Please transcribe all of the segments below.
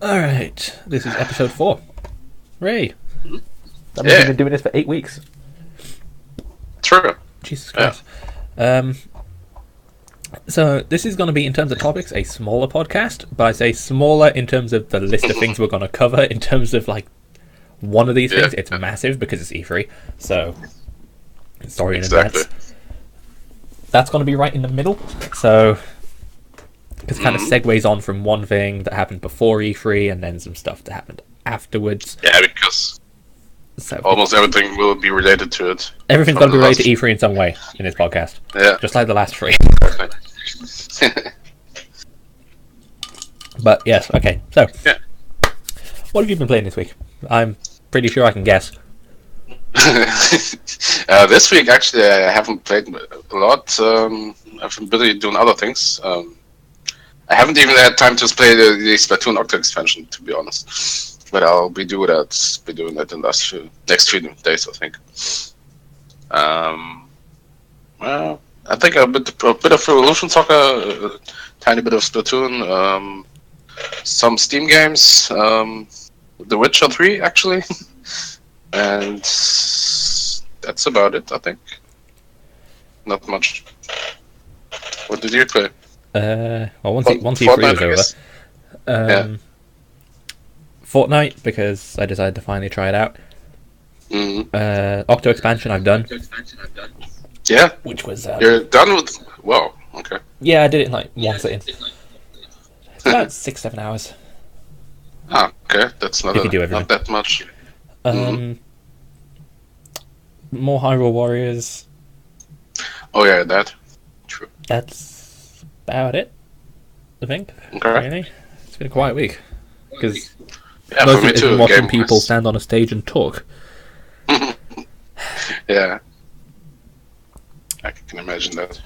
Alright, this is episode 4. Ray. That means Yeah. we've been doing this for 8 weeks. True. Jesus Christ. So this is going to be, in terms of topics, a smaller podcast. But I say smaller in terms of the list of things we're going to cover. In terms of, like, one of these things, it's massive because it's E3. So, sorry in advance. That's going to be right in the middle. So, because it kind of segues on from one thing that happened before E3 and then some stuff that happened afterwards. Yeah, because almost everything will be related to it. Everything's got to be related to E3 in some way in this podcast. Yeah. Just like the last 3. But yes, okay. So, yeah. What have you been playing this week? I'm pretty sure I can guess. This week, actually, I haven't played a lot. I've been busy doing other things. I haven't even had time to play the Splatoon Octo expansion, to be honest. But I'll be doing that. Be doing that in the next few days, I think. Well, I think a bit of Revolution Soccer, a tiny bit of Splatoon, some Steam games, The Witcher 3 actually, and that's about it. I think. Not much. What did you play? Well, once E3 was over, Fortnite, because I decided to finally try it out. Octo expansion I've done. Yeah, which was you're done with. Well, okay. Yeah, I did it in like one sitting. It's about 6-7 hours. Ah, okay, that's not that much. More Hyrule Warriors. Oh yeah, that. True. That's about it, I think. Okay. Really, it's been a quiet week because yeah, most of it has been watching people stand on a stage and talk. Yeah, I can imagine that.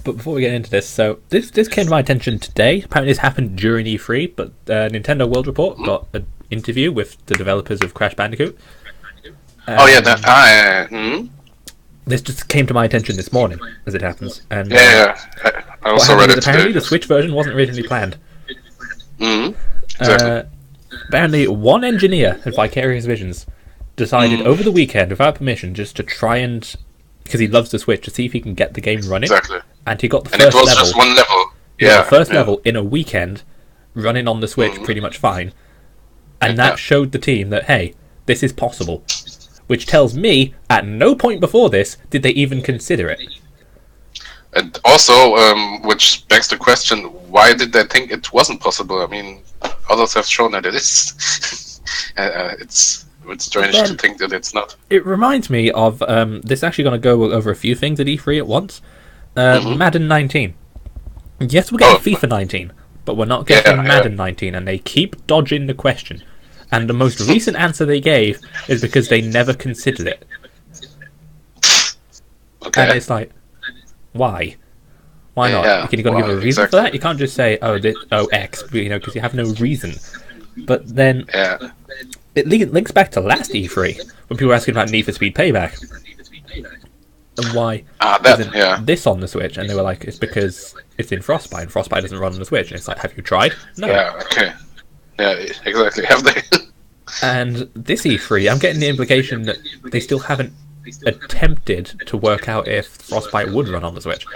But before we get into this, so this came to my attention today. Apparently, this happened during E3, but Nintendo World Report got an interview with the developers of Crash Bandicoot. Oh yeah, that. This just came to my attention this morning, as it happens. And I also read it apparently, today. the Switch version wasn't originally planned. Exactly. Apparently, one engineer at Vicarious Visions decided over the weekend, without permission, just to try and, because he loves the Switch, to see if he can get the game running. Exactly. And he got the and first it was level. Just one level. Yeah, the first level in a weekend, running on the Switch pretty much fine. And that showed the team that, hey, this is possible. Which tells me, at no point before this did they even consider it. And also, which begs the question, why did they think it wasn't possible? I mean, others have shown that it is. It's strange to think that it's not. It reminds me of, this is actually going to go over a few things at E3 at once. Madden 19. Yes, we're getting FIFA 19, but we're not getting Madden 19, and they keep dodging the question. And the most recent answer they gave is because they never considered it. Okay. And it's like, why? Why not? Yeah, You've got to give a reason for that. You can't just say, X, because you have no reason. But then it links back to last E3 when people were asking about Need for Speed Payback and why isn't this on the Switch? And they were like, it's because it's in Frostbite, and Frostbite doesn't run on the Switch. And it's like, have you tried? No. Yeah. Okay. Yeah. Exactly. Have they? And this E3, I'm getting the implication that they still haven't attempted to work out if Frostbite would run on the Switch.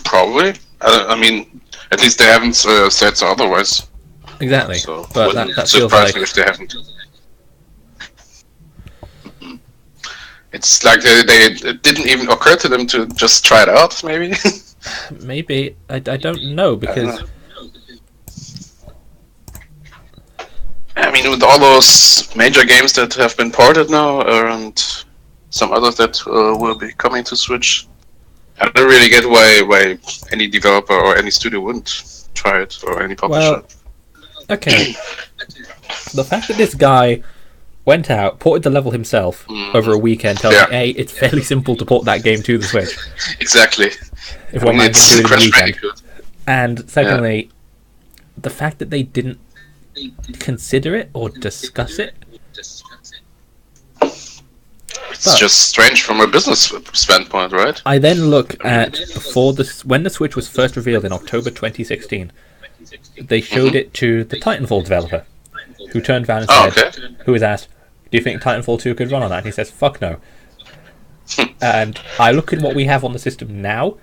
Probably. I mean, at least they haven't said so otherwise. Exactly. So but that feels surprise like me if they haven't. It's like it didn't even occur to them to just try it out, maybe? Maybe. I don't know, because I mean, with all those major games that have been ported now, and some others that will be coming to Switch, I don't really get why any developer or any studio wouldn't try it, or any publisher. Well, okay. The fact that this guy went out, ported the level himself over a weekend tells me, A, it's fairly simple to port that game to the Switch. Exactly. If one man can do it in a weekend. Bandicoot. And secondly, the fact that they didn't consider it or discuss it. It's just strange from a business standpoint, right? I then look at when the Switch was first revealed in October 2016. they showed it to the Titanfall developer, who turned around and said, who was asked, "Do you think Titanfall 2 could run on that?" And he says, "Fuck no." And I look at what we have on the system now.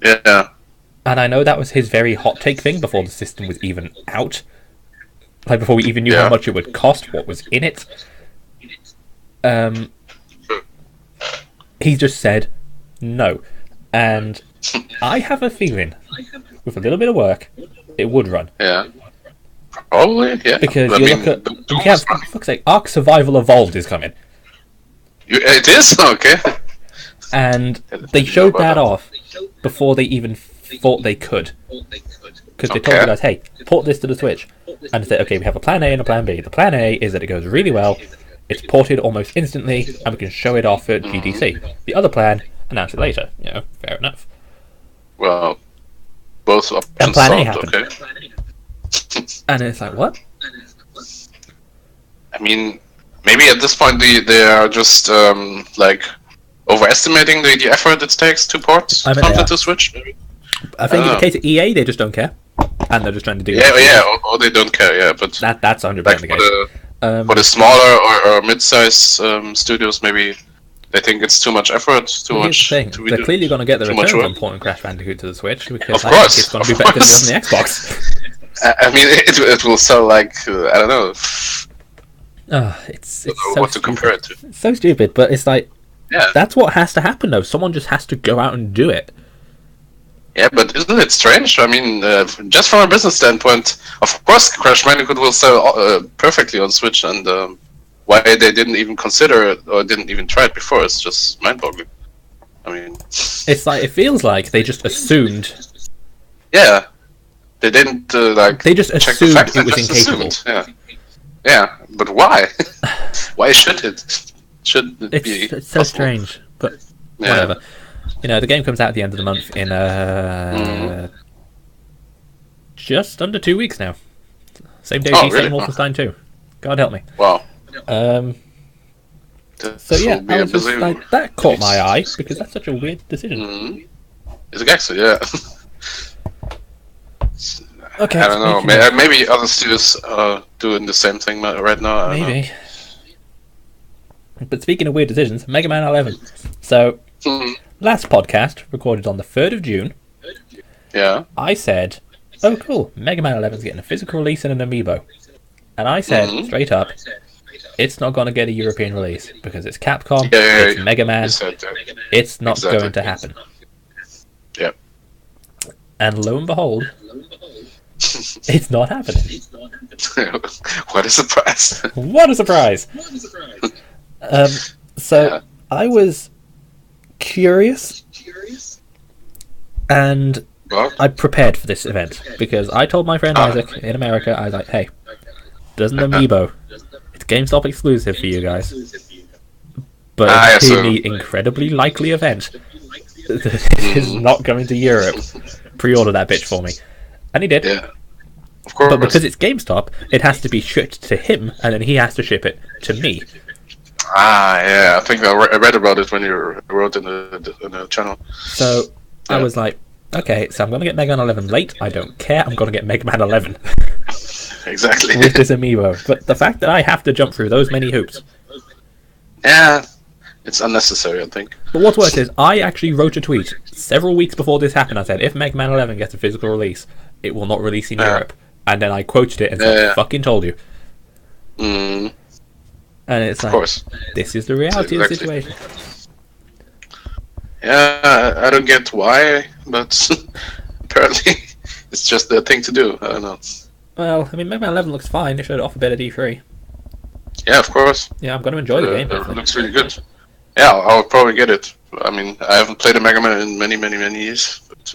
Yeah. And I know that was his very hot take thing before the system was even out. Like, before we even knew how much it would cost, what was in it. He just said no. And I have a feeling, with a little bit of work, it would run. Yeah. Probably, yeah. Because you have, for fuck's sake, Ark Survival Evolved is coming. It is? Okay. And they showed that off before they even thought they could. Because they told the guys, hey, port this to the Switch. And they said, okay, we have a plan A and a plan B. The plan A is that it goes really well, it's ported almost instantly, and we can show it off at GDC. The other plan, announce it later. You know, fair enough. Well, both options and plan A solved, happened. Okay. And it's like, what? I mean, maybe at this point they are just like overestimating the effort it takes to port content to Switch. Maybe. I think in the case of EA, they just don't care, and they're just trying to do. Or they don't care. Yeah, but that's 100% the case. For the smaller or mid-size studios, maybe they think it's too much effort, too much. They're clearly going to get the return on porting Crash Bandicoot to the Switch because of course, it's going to be better than on the Xbox. I mean, it will sell like I don't know. It's so stupid. What to compare it to? It's so stupid, but it's like, yeah, that's what has to happen though. Someone just has to go out and do it. Yeah, but isn't it strange? I mean, just from a business standpoint, of course, Crash Bandicoot will sell perfectly on Switch, and why they didn't even consider it or didn't even try it before is just mind-boggling. I mean, it's like, it feels like they just assumed. Yeah, they didn't like. They just check assumed the fact it was just incapable. Assumed. Yeah, but why? Why should it? Should it be? It's so strange, but whatever. You know, the game comes out at the end of the month in just under 2 weeks now. Same day as really? Wolfenstein 2. God help me. Wow. So yeah, I was just like, that caught my eye because that's such a weird decision. It's actually, yeah. Okay. I don't know. Maybe other studios are doing the same thing right now. Maybe. But speaking of weird decisions, Mega Man 11. So. Last podcast, recorded on the 3rd of June, I said, oh cool, Mega Man 11's getting a physical release and an amiibo. And I said, straight up, it's not going to get a European release, because it's Capcom, it's Mega Man, it's not going to happen. Yep. And lo and behold, it's not happening. What a surprise. What a surprise! I was curious, and I prepared for this event because I told my friend Isaac in America, I was like, hey, there's an amiibo, it's GameStop exclusive for you guys, but in the incredibly likely event that it is not going to Europe, pre-order that bitch for me. And he did. Yeah, of course. But because it's GameStop, it has to be shipped to him, and then he has to ship it to me. Yeah, I think I read about it when you wrote in the channel. So I was like, okay, so I'm going to get Mega Man 11 late. I don't care. I'm going to get Mega Man 11. Exactly. With this amiibo. But the fact that I have to jump through those many hoops. Yeah, it's unnecessary, I think. But what's worse is, I actually wrote a tweet several weeks before this happened. I said, if Mega Man 11 gets a physical release, it will not release in Europe. And then I quoted it and said, fucking told you. And it's like, this is the reality of the situation. Yeah, I don't get why, but apparently it's just the thing to do. I don't know. Well, I mean, Mega Man 11 looks fine. They showed it off a bit at E3. Yeah, of course. Yeah, I'm going to enjoy the game. It looks really good. Yeah, I'll probably get it. I mean, I haven't played a Mega Man in many, many, many years. But,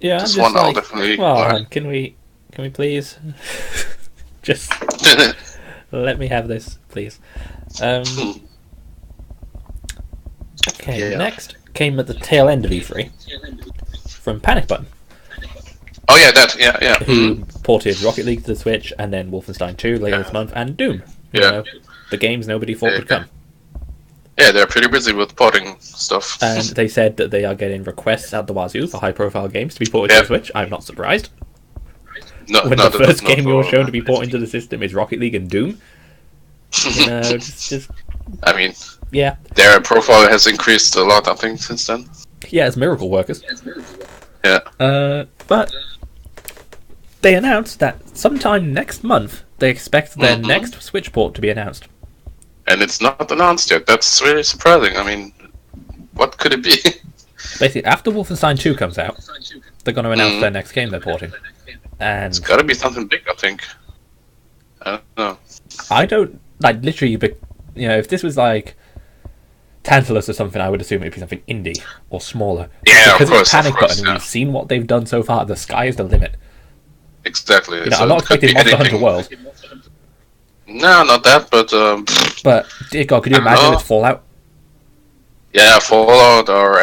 yeah, this one I'll definitely. Well, can we please just let me have this, please? Okay, next came at the tail end of E3 from Panic Button. Oh yeah, Who ported Rocket League to the Switch, and then Wolfenstein 2 later this month, and Doom. You know, the games nobody thought would come. Yeah, they're pretty busy with porting stuff. And they said that they are getting requests out the wazoo for high-profile games to be ported to the Switch. I'm not surprised. No, when no, the first no, game you're shown to be ported into the system is Rocket League and Doom. You know, just I mean, yeah. their profile has increased a lot, I think, since then. Yeah, it's Miracle Workers. Yeah. But they announced that sometime next month they expect their next Switch port to be announced. And it's not announced yet. That's really surprising. I mean, what could it be? Basically, after Wolfenstein 2 comes out, they're going to announce their next game they're porting. And It's gotta be something big, I think. I don't know. I don't, like, literally, you know, if this was like Tantalus or something, I would assume it'd be something indie or smaller. Yeah, because of course, it's Panic of course, Button, yeah. we've seen what they've done so far. The sky is the limit. Exactly. You know, I'm not it could expecting be Monster Hunter anything. World, No, not that, but but dear God, could you I don't imagine know. it's Fallout? yeah, Fallout or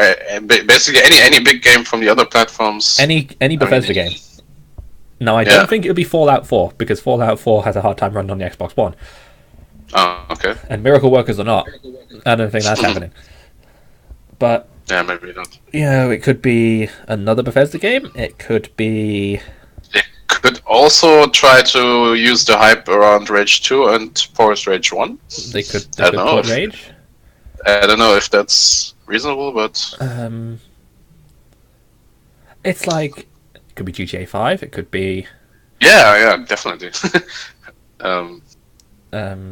basically any big game from the other platforms. Any Bethesda game. No, I don't think it would be Fallout 4 because Fallout 4 has a hard time running on the Xbox One, Oh, okay. and Miracle Workers are not. I don't think that's happening. But Yeah, maybe not. you know, it could be another Bethesda game. It could be. They could also try to use the hype around Rage 2 and Forest Rage 1. They could I don't know port if- Rage. I don't know if that's reasonable, but It's like it could be GTA 5. It could be yeah, definitely. um,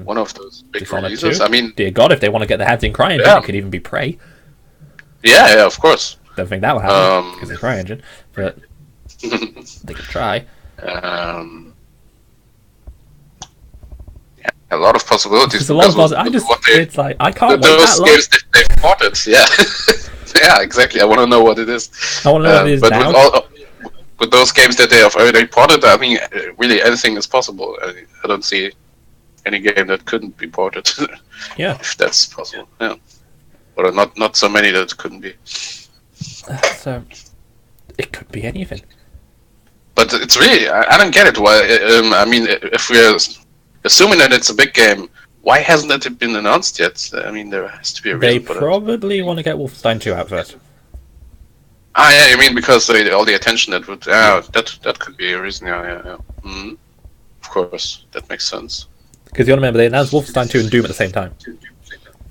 One of those big Dishonored releases. 2. I mean, Dear God, if they want to get their hands in CryEngine, Yeah. it could even be Prey. yeah, of course. Don't think that will happen because it's CryEngine, but they could try. Yeah, a lot of possibilities. There's a lot of because I just what they- it's like I can't wait those that long. games that they've ported, yeah. Yeah, exactly. I want to know what it is. I want to know what it is but now. with those games that they have already ported, I mean, really anything is possible. I don't see any game that couldn't be ported. Yeah. If that's possible. Yeah. Or not so many that couldn't be. So it could be anything. But it's really, I don't get it. Why? I mean, if we're assuming that it's a big game, why hasn't it been announced yet? I mean, there has to be a They reason for that. probably want to get Wolfenstein 2 out first. Ah, yeah, I mean, because all the attention that would... that could be a reason, yeah. Mm-hmm. Of course, that makes sense. Because you want to remember, they announced Wolfenstein 2 and Doom at the same time.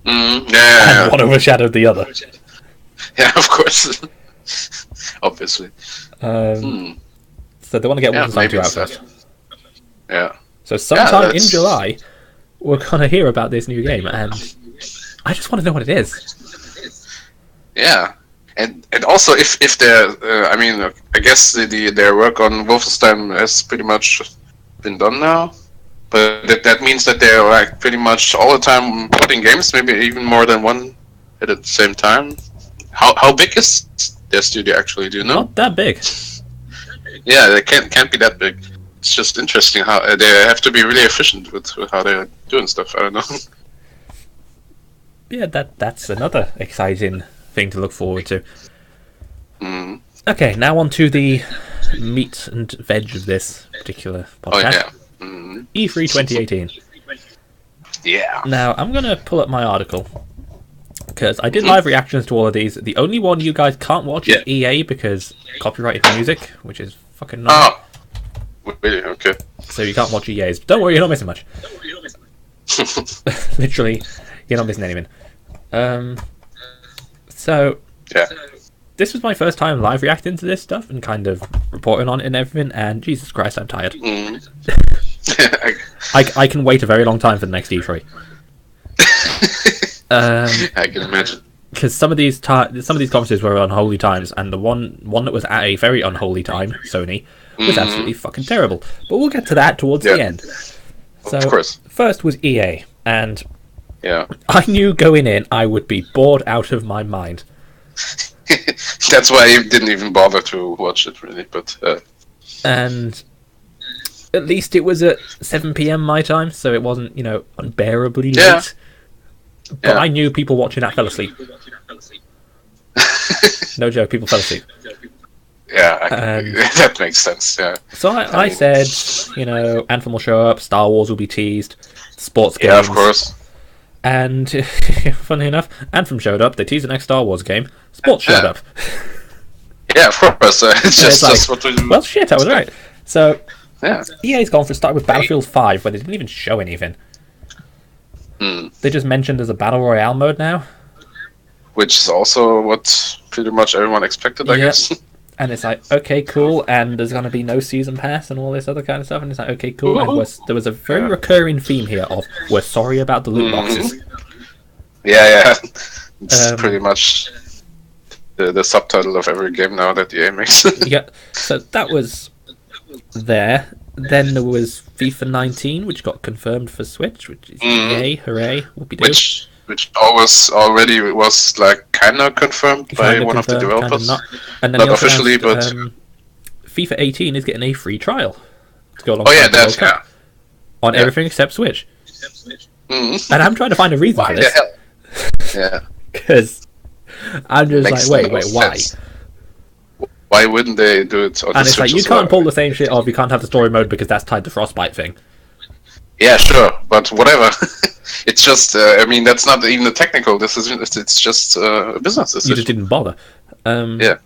Mm-hmm. Yeah. And one overshadowed the other. Yeah, of course. Obviously. So they want to get Yeah, Wolfenstein maybe 2 out it's that. first. Yeah. So sometime in that's- July, we're going to hear about this new game, and I just want to know what it is. Yeah. And also, if they're... I mean, I guess their work on Wolfenstein has pretty much been done now. But that means that they're like pretty much all the time putting games, maybe even more than one at the same time. How big is their studio actually? Do you know? Not that big. Yeah, they can't be that big. It's just interesting how they have to be really efficient with how they're doing stuff. I don't know. Yeah, that's another exciting thing to look forward to. Mm. Okay, now on to the meat and veg of this particular Oh podcast. yeah. Mm. E3 2018. Yeah. Now, I'm going to pull up my article, because I did live reactions to all of these. The only one you guys can't watch is EA, because copyrighted music, which is fucking annoying. Oh. Really? Okay. So you can't watch EA's. Don't worry, you're not missing much. Literally, you're not missing anything. So, Yeah. this was my first time live reacting to this stuff and kind of reporting on it and everything, and Jesus Christ, I'm tired. Mm. I can wait a very long time for the next E3. I can imagine. Because some of these conferences were unholy times, and the one that was at a very unholy time, Sony, was absolutely fucking terrible. But we'll get to that towards the end. So, Of course. first was EA, and Yeah. I knew going in I would be bored out of my mind. That's why I didn't even bother to watch it, really. But And at least it was at 7 p.m. my time, so it wasn't, unbearably Yeah. late. But Yeah. I knew people watching that fell asleep. No joke, people fell asleep. yeah, And- that makes sense. Yeah. So I said, Anthem will show up, Star Wars will be teased, sports games. Yeah, of course. And, funny enough, Anthem showed up, they teased the next Star Wars game, sports showed up. Yeah, of course. It's it's just like, what we. Well, shit, I was right. So, Yeah. EA's gone for start with Battlefield 5, where they didn't even show anything. They just mentioned there's a Battle Royale mode now. Which is also what pretty much everyone expected, I guess. And it's like, okay, cool, and there's going to be no season pass and all this other kind of stuff, and it's like, okay, cool. And there was a very recurring theme here of, we're sorry about the loot boxes. Yeah. It's pretty much the subtitle of every game now that EA makes. Yeah, so that was there. Then there was FIFA 19, which got confirmed for Switch, which is yay, hooray, whoopie-doo. Which already was like kind of confirmed by one of the developers. Not. And then not officially, but FIFA 18 is getting a free trial to go along. On everything except Switch. And I'm trying to find a reason for this. Yeah. Because I'm just wait, why? Why wouldn't they do it on and the it's Switch like, you can't pull the same shit off, you can't have the story mode because that's tied to Frostbite thing. Yeah, sure, but whatever. It's just, I mean, that's not even a technical decision, it's just a business decision. You just didn't bother. Yeah.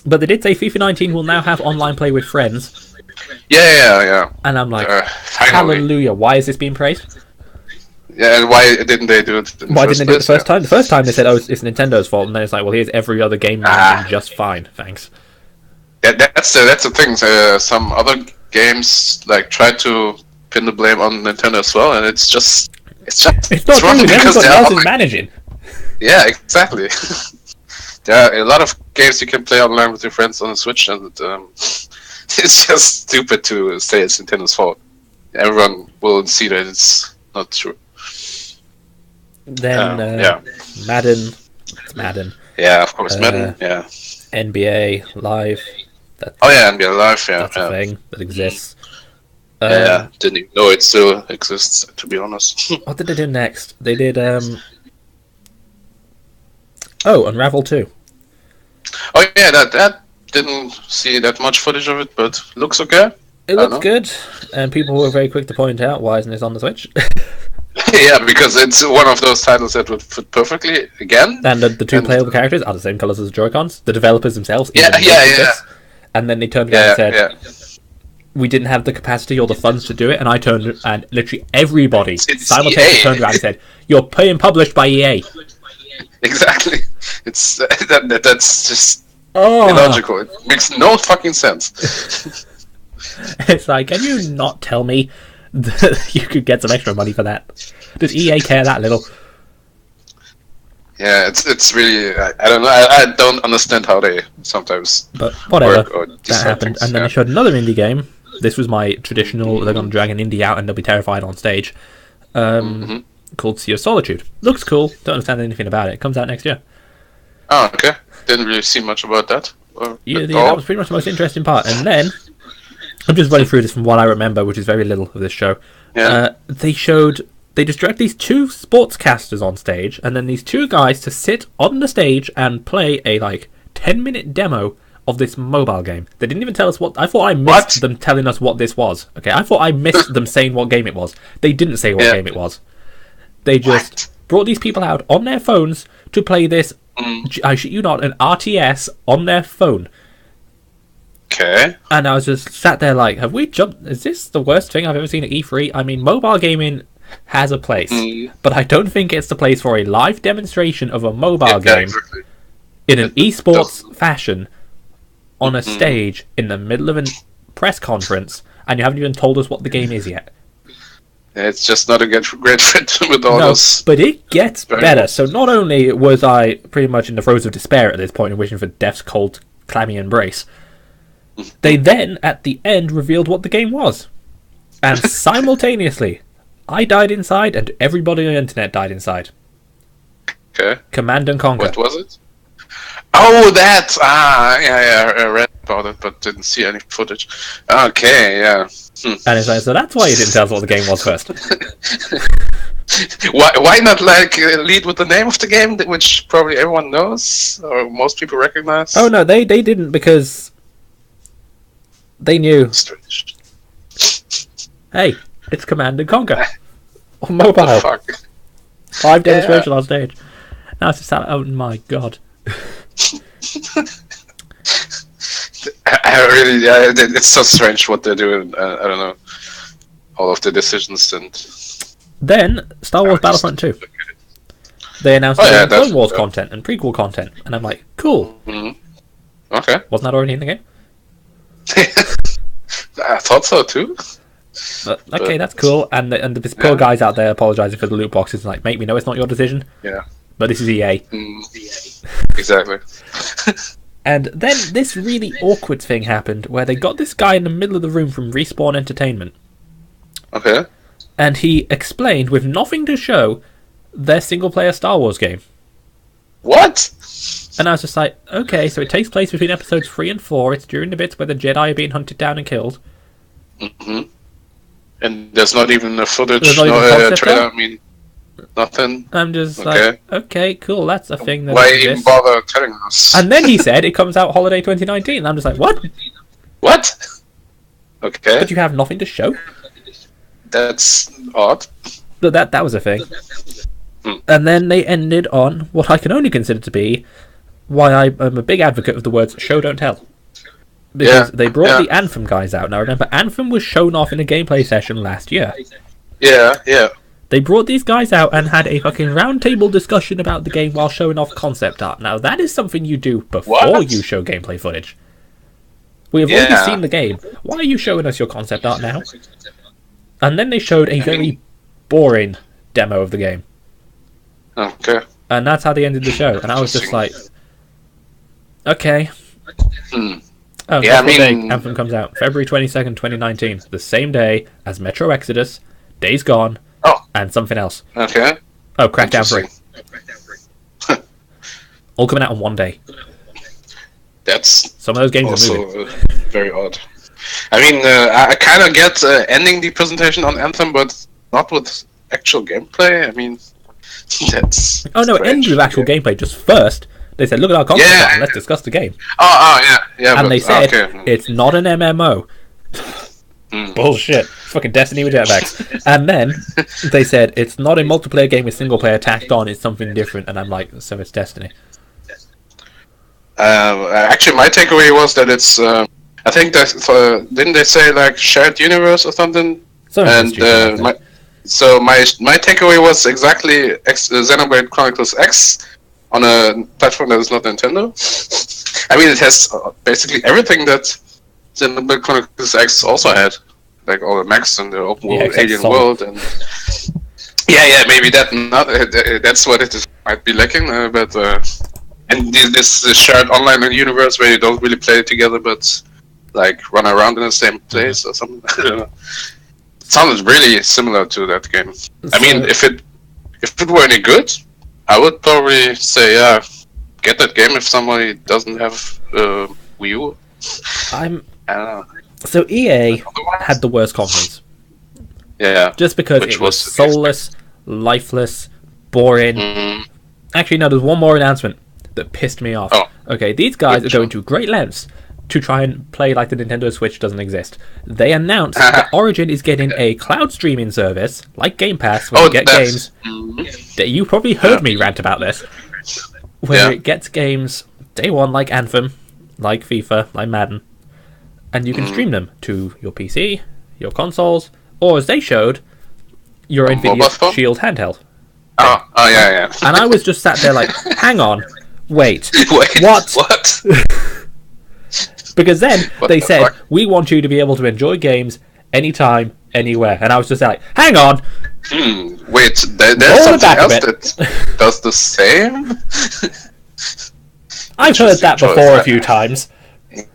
But they did say FIFA 19 will now have online play with friends. Yeah. And I'm like, hallelujah, why is this being praised? Yeah, and why didn't they do it Why didn't they do it the first time? The first time they said, oh, it's Nintendo's fault, and then it's like, well, here's every other game running just fine, thanks. That's the thing. Some other games like try to pin the blame on Nintendo as well, and it's not true. Everybody else is managing. Yeah, exactly. There are a lot of games you can play online with your friends on the Switch, and it's just stupid to say it's Nintendo's fault. Everyone will see that it's not true. Then Madden. It's Madden. Yeah, of course, Madden. Yeah. NBA Live. NBA Live. Yeah, that's a thing that exists. Didn't even know it still exists, to be honest. What did they do next? They did Unravel 2. Oh yeah, that didn't see that much footage of it, but looks okay. It looks good, and people were very quick to point out, why isn't this on the Switch? Yeah, because it's one of those titles that would fit perfectly again. And the two playable characters are the same colours as the Joy-Cons. The developers themselves. Yeah. And then they turned around and said, we didn't have the capacity or the funds to do it, and I turned, and literally everybody simultaneously turned around and said, you're being published by EA. Exactly. It's that's just illogical. It makes no fucking sense. It's like, can you not tell me that you could get some extra money for that? Does EA care that little? Yeah, it's really, I don't know, I don't understand how they sometimes. But whatever, that happened, and then they showed another indie game. This was my traditional, they're going to drag an indie out and they'll be terrified on stage, called Sea of Solitude. Looks cool, don't understand anything about it. Comes out next year. Oh, okay. Didn't really see much about that. That was pretty much the most interesting part. And then, I'm just running through this from what I remember, which is very little of this show. Yeah. They just dragged these two sportscasters on stage, and then these two guys to sit on the stage and play a 10-minute demo of this mobile game. They didn't even tell us what. I thought I missed them telling us what this was. Okay, I thought I missed them saying what game it was. They didn't say what game it was. They just brought these people out on their phones to play this. I shit you not, an RTS on their phone. Okay. And I was just sat there like, have we jumped? Is this the worst thing I've ever seen at E3? I mean, mobile gaming has a place, but I don't think it's the place for a live demonstration of a mobile game in an esports fashion on a stage in the middle of a press conference, and you haven't even told us what the game is yet. It's just not a great fit with all those. But it gets better. So not only was I pretty much in the throes of despair at this point and wishing for death's cold, clammy embrace, they then, at the end, revealed what the game was. And simultaneously, I died inside and everybody on the internet died inside. Okay. Command and Conquer. What was it? Oh, that! I read about it, but didn't see any footage. Okay, yeah. And it's like, so that's why you didn't tell us what the game was first. Why not lead with the name of the game, which probably everyone knows or most people recognize? Oh no, they didn't, because they knew. Strange. Hey, it's Command and Conquer on mobile. What the fuck? Live demonstration on stage. Now it's just like, oh my god. I really, yeah, it's so strange what they're doing. I don't know, all of the decisions and. Then Star Wars Battlefront 2. They announced Clone Wars content and prequel content, and I'm like, cool. Mm-hmm. Okay. Wasn't that already in the game? I thought so too. But okay, that's cool. And this poor guy's out there apologizing for the loot boxes, and like, mate, we know it's not your decision. Yeah. But this is EA. Exactly. And then this really awkward thing happened where they got this guy in the middle of the room from Respawn Entertainment. Okay. And he explained, with nothing to show, their single-player Star Wars game. What? And I was just like, okay, so it takes place between episodes 3 and 4. It's during the bits where the Jedi are being hunted down and killed. Mm-hmm. And there's not even a footage, trailer, nothing. I'm just like, okay, cool, that's a thing that Why exists. even bother telling us? And then he said it comes out holiday 2019. And I'm just like, what? What? Okay. But you have nothing to show? That's odd. But that was a thing. And then they ended on what I can only consider to be why I'm a big advocate of the words show don't tell. Because they brought the Anthem guys out. Now remember, Anthem was shown off in a gameplay session last year. Yeah. They brought these guys out and had a fucking roundtable discussion about the game while showing off concept art. Now that is something you do before you show gameplay footage. We have already seen the game. Why are you showing us your concept art now? And then they showed a very boring demo of the game. Okay. And that's how they ended the show. And I was just like, okay. Oh, yeah, Anthem comes out February 22nd, 2019. The same day as Metro Exodus, Days Gone, and something else. Okay. Oh, Crackdown 3. All coming out on one day. That's some of those games also are moving. Very odd. I mean, I kind of get ending the presentation on Anthem, but not with actual gameplay. I mean, that's... Oh no, it ended with actual gameplay. Just first, they said, look at our concept art and let's discuss the game. Yeah. And they said, it's not an MMO. Bullshit. Fucking Destiny with jetpacks. And then they said, it's not a multiplayer game with single player tacked on, it's something different. And I'm like, so it's Destiny. Actually, my takeaway was that it's... I think that didn't they say like shared universe or something? My takeaway was exactly Xenoblade Chronicles X on a platform that is not Nintendo. I mean, it has basically everything that Xenoblade Chronicles X also had, like all the mechs and the open world alien world, and maybe that's what it is, might be lacking, but and this shared online universe where you don't really play it together, but like run around in the same place or something. I don't know. It sounded really similar to that game. I mean, if it were any good, I would probably say get that game if somebody doesn't have Wii U. I don't know. So EA had the worst conference. Yeah. Just because it was soulless, lifeless, boring. Actually, no, there's one more announcement that pissed me off. Okay, these guys are going to great lengths to try and play like the Nintendo Switch doesn't exist. They announced that Origin is getting a cloud streaming service, like Game Pass, where you get games. You probably heard me rant about this. Where it gets games day one, like Anthem, like FIFA, like Madden, and you can stream them to your PC, your consoles, or as they showed, your Nvidia Shield handheld. Yeah. And I was just sat there like, hang on, wait, what? Because then they said, we want you to be able to enjoy games anytime, anywhere. And I was just like, hang on. Wait, there's something else that does the same? I've heard that before a few times.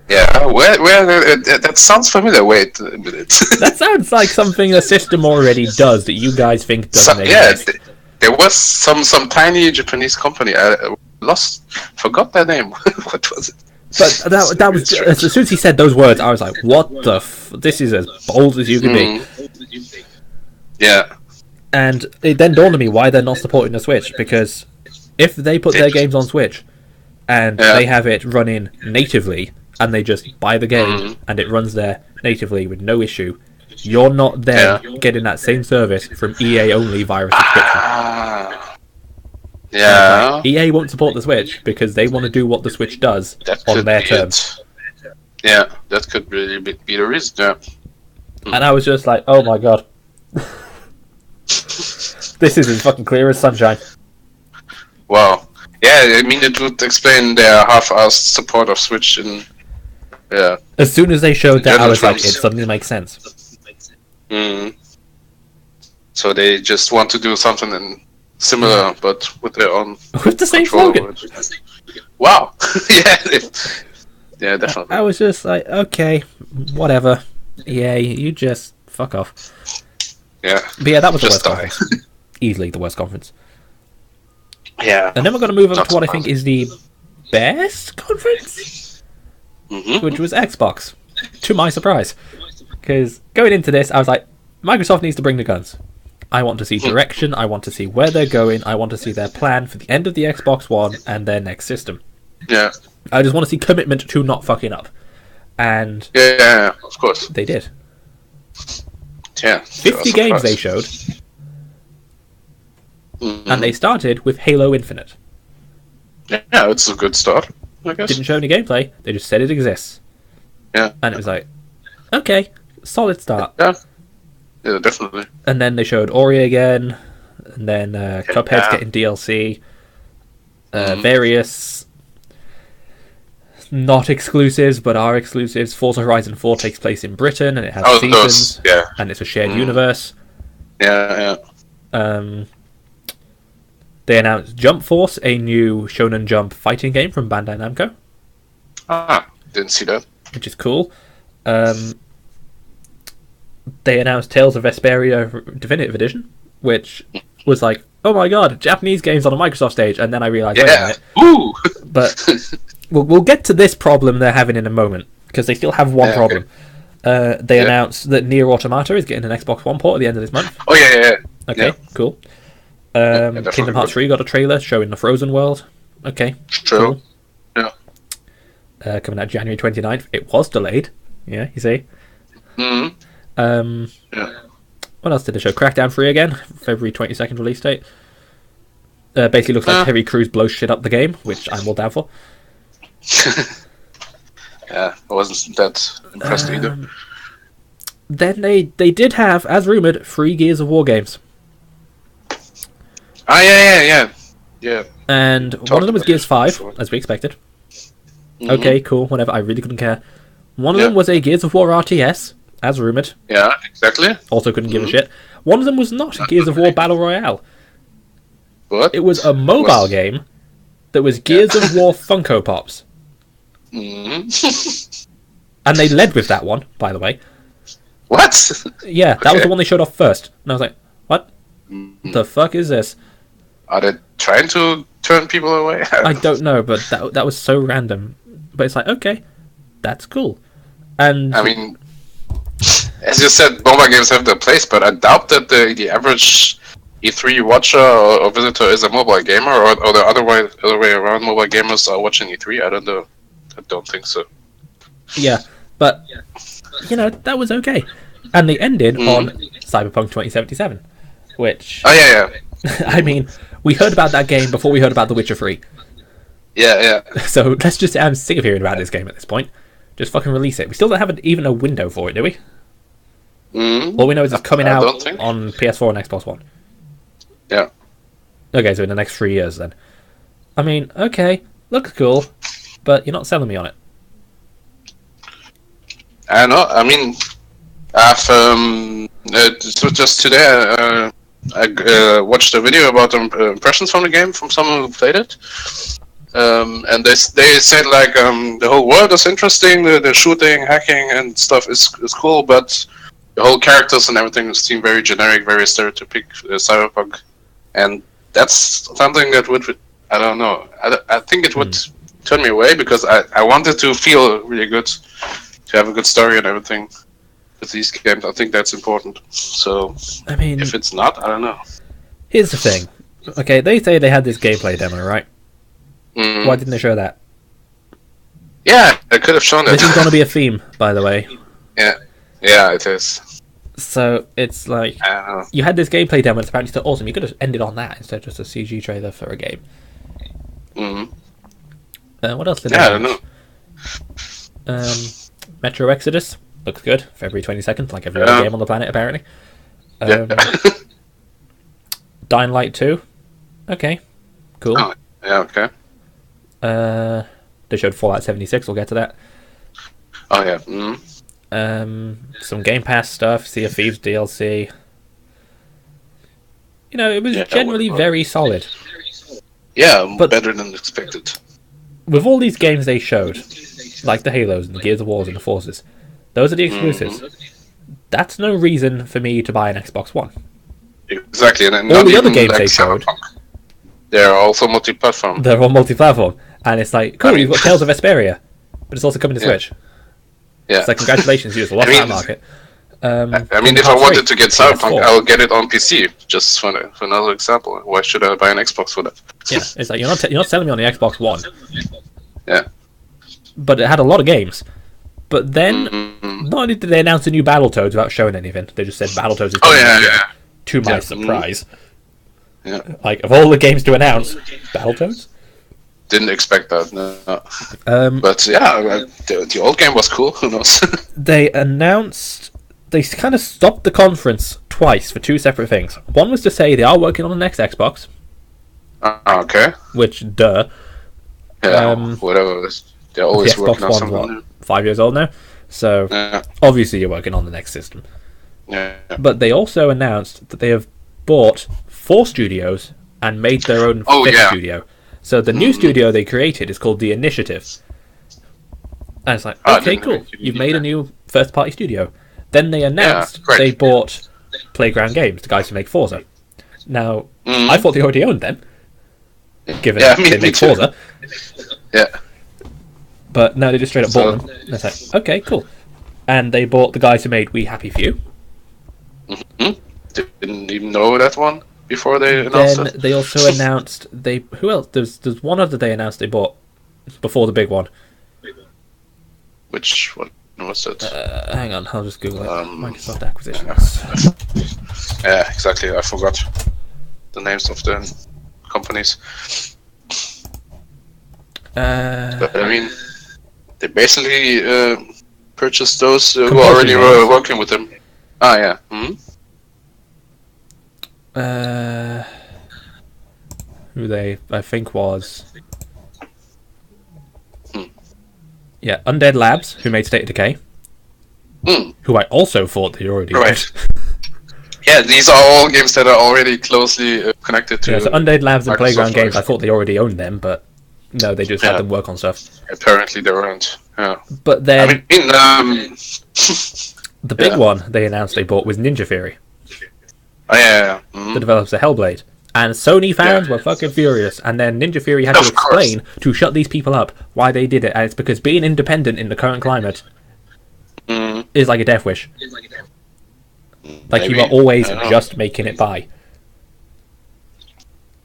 Yeah, where that sounds familiar. Wait a minute. That sounds like something a system already does that you guys think doesn't exist. Yeah, there was some tiny Japanese company. I forgot their name. What was it? But that was as soon as he said those words, I was like, "What the? This is as bold as you can be." Yeah. And it then dawned on me why they're not supporting the Switch, because if they put their games on Switch and they have it running natively, and they just buy the game and it runs there natively with no issue, you're not then getting that same service from EA only via a subscription. Yeah. EA won't support the Switch because they want to do what the Switch does on their terms. Yeah, that could really be the reason. Yeah. And I was just like, oh my god. This is as fucking clear as sunshine. Wow. Yeah, I mean, it would explain their half-assed support of Switch in. Yeah. As soon as they showed that, I was like, terms. it suddenly makes sense. Mm. So they just want to do something similar, but with their own. With the same slogan. Wow. Yeah. Yeah, definitely. I was just like, okay, whatever. Yeah, you just fuck off. Yeah. But yeah, that was the Just worst conference. Easily the worst conference. Yeah. And then we're going to move on Not to what I think is the best conference, which was Xbox, to my surprise. Because going into this, I was like, Microsoft needs to bring the guns. I want to see direction, I want to see where they're going, I want to see their plan for the end of the Xbox One and their next system. Yeah. I just want to see commitment to not fucking up. And Yeah, of course. they did. Yeah. 50 games they showed. And they started with Halo Infinite. Yeah, it's a good start, I guess. Didn't show any gameplay, they just said it exists. Yeah. And it was like, okay, solid start. Yeah. Yeah, definitely. And then they showed Ori again, and then Cuphead's getting DLC. Various not exclusives, but are exclusives. Forza Horizon 4 takes place in Britain, and it has seasons. Yeah. And it's a shared universe. Yeah. They announced Jump Force, a new Shonen Jump fighting game from Bandai Namco. Didn't see that. Which is cool. They announced Tales of Vesperia Definitive Edition, which was like, oh my god, Japanese games on a Microsoft stage, and then I realised, wait a minute. Ooh! But we'll get to this problem they're having in a moment, because they still have one problem. Okay. They announced that Nier Automata is getting an Xbox One port at the end of this month. Oh, yeah. Okay, cool. Kingdom Hearts 3 got a trailer showing the Frozen world. Okay, true. Cool. Yeah. Coming out January 29th. It was delayed. Yeah, you see. What else did they show? Crackdown 3 again, February 22nd release date. Basically looks like Terry Crews blows shit up the game, which I'm all down for. Yeah, I wasn't that impressed either. Then they did have, as rumoured, 3 Gears of War games. Yeah. And one of them was Gears 5, as we expected. Okay, cool, whatever, I really couldn't care. One of them was a Gears of War RTS, as rumoured. Yeah, exactly. Also couldn't give a shit. One of them was not Gears of War Battle Royale. What? It was a mobile game that was Gears of War Funko Pops. And they led with that one, by the way. What? Yeah, that was the one they showed off first. And I was like, what the fuck is this? Are they trying to turn people away? I don't know, but that was so random. But it's like, okay, that's cool. And I mean, as you said, mobile games have their place, but I doubt that the average E3 watcher or visitor is a mobile gamer, or the other way around. Mobile gamers are watching E3. I don't know. I don't think so. Yeah, but you know, that was okay. And they ended on Cyberpunk 2077, which I mean, we heard about that game before we heard about The Witcher 3. Yeah. So let's just I'm sick of hearing about this game at this point. Just fucking release it. We still don't have even a window for it, do we? All we know is it's coming out on PS4 and Xbox One. Yeah. Okay, so in the next 3 years then. I mean, okay, looks cool, but you're not selling me on it. I know. I mean, I've just today I watched a video about impressions from the game from someone who played it. And they said like the whole world is interesting, the shooting, hacking, and stuff is cool, but the whole characters and everything seem very generic, very stereotypic cyberpunk, and that's something that would, I don't know, I think it would turn me away, because I wanted to feel really good, to have a good story and everything with these games. I think that's important. So I mean, if it's not, I don't know. Here's the thing. Okay, they say they had this gameplay demo, right? Why didn't they show that? Yeah, they could have shown it. This is going to be a theme, by the way. Yeah, it is. So it's like, you had this gameplay demo, it's apparently so awesome. You could have ended on that instead of just a CG trailer for a game. Mm-hmm. What else did I don't know. Metro Exodus looks good. February 22nd, like every other game on the planet, apparently. Dying Light 2. Okay. Cool. Oh, yeah, okay. They showed Fallout 76. We'll get to that. Oh, yeah. Mm. Some Game Pass stuff. Sea of Thieves DLC. It was generally very solid. Yeah, but better than expected. With all these games they showed, like the Halos and the Gears of War and the Forces, those are the exclusives. That's no reason for me to buy an Xbox One. Exactly, and all the other games they showed, they're also multi-platform. They're all multi-platform, and it's like, cool, you've got Tales of Vesperia, but it's also coming to Switch. Yeah. It's like, congratulations, you just lost that market. If I wanted to get Cyberpunk, I will get it on PC. Just for another example, why should I buy an Xbox for that? Yeah, it's like you're not selling me on the Xbox One. Yeah, but it had a lot of games. But then, not only did they announce a new Battletoads without showing anything, they just said Battletoads is coming to my surprise. Yeah, like of all the games to announce, Battletoads. Didn't expect that. No. But yeah, the old game was cool. Who knows? They announced. They kind of stopped the conference twice for two separate things. One was to say they are working on the next Xbox. Okay. Which, duh. Yeah, whatever. They're always the working on Xbox something. One's 5 years old now? So, obviously you're working on the next system. Yeah. But they also announced that they have bought 4 studios and made their own 5th studio. So the new studio they created is called The Initiative. And it's like, okay, cool. You've made a new first-party studio. Then they announced they bought Playground Games, the guys who make Forza. Now, I thought they already owned them, given they make Forza. Yeah. But no, they just straight up bought them. And it's like, okay, cool. And they bought the guys who made We Happy Few. Didn't even know that one before they announced it. Then they also announced who else? There's one other they announced they bought before the big one. Which one was it? Hang on, I'll just Google it. Microsoft acquisitions. Yeah, exactly. I forgot the names of the companies. But I mean, they basically purchased those who already were working with them. Ah, yeah. Who they, I think, was... Yeah, Undead Labs, who made State of Decay. Who I also thought they already owned. Yeah, these are all games that are already closely connected to... Yeah, so Undead Labs and Microsoft Playground Games, I thought they already owned them, but no, they just had them work on stuff. Apparently they weren't, But then... the big yeah. one they announced they bought was Ninja Theory. Oh, yeah. The developers of Hellblade. And Sony fans were fucking furious, and then Ninja Theory had to explain to shut these people up why they did it, and it's because being independent in the current climate is like a death wish. Like you are always just making it by.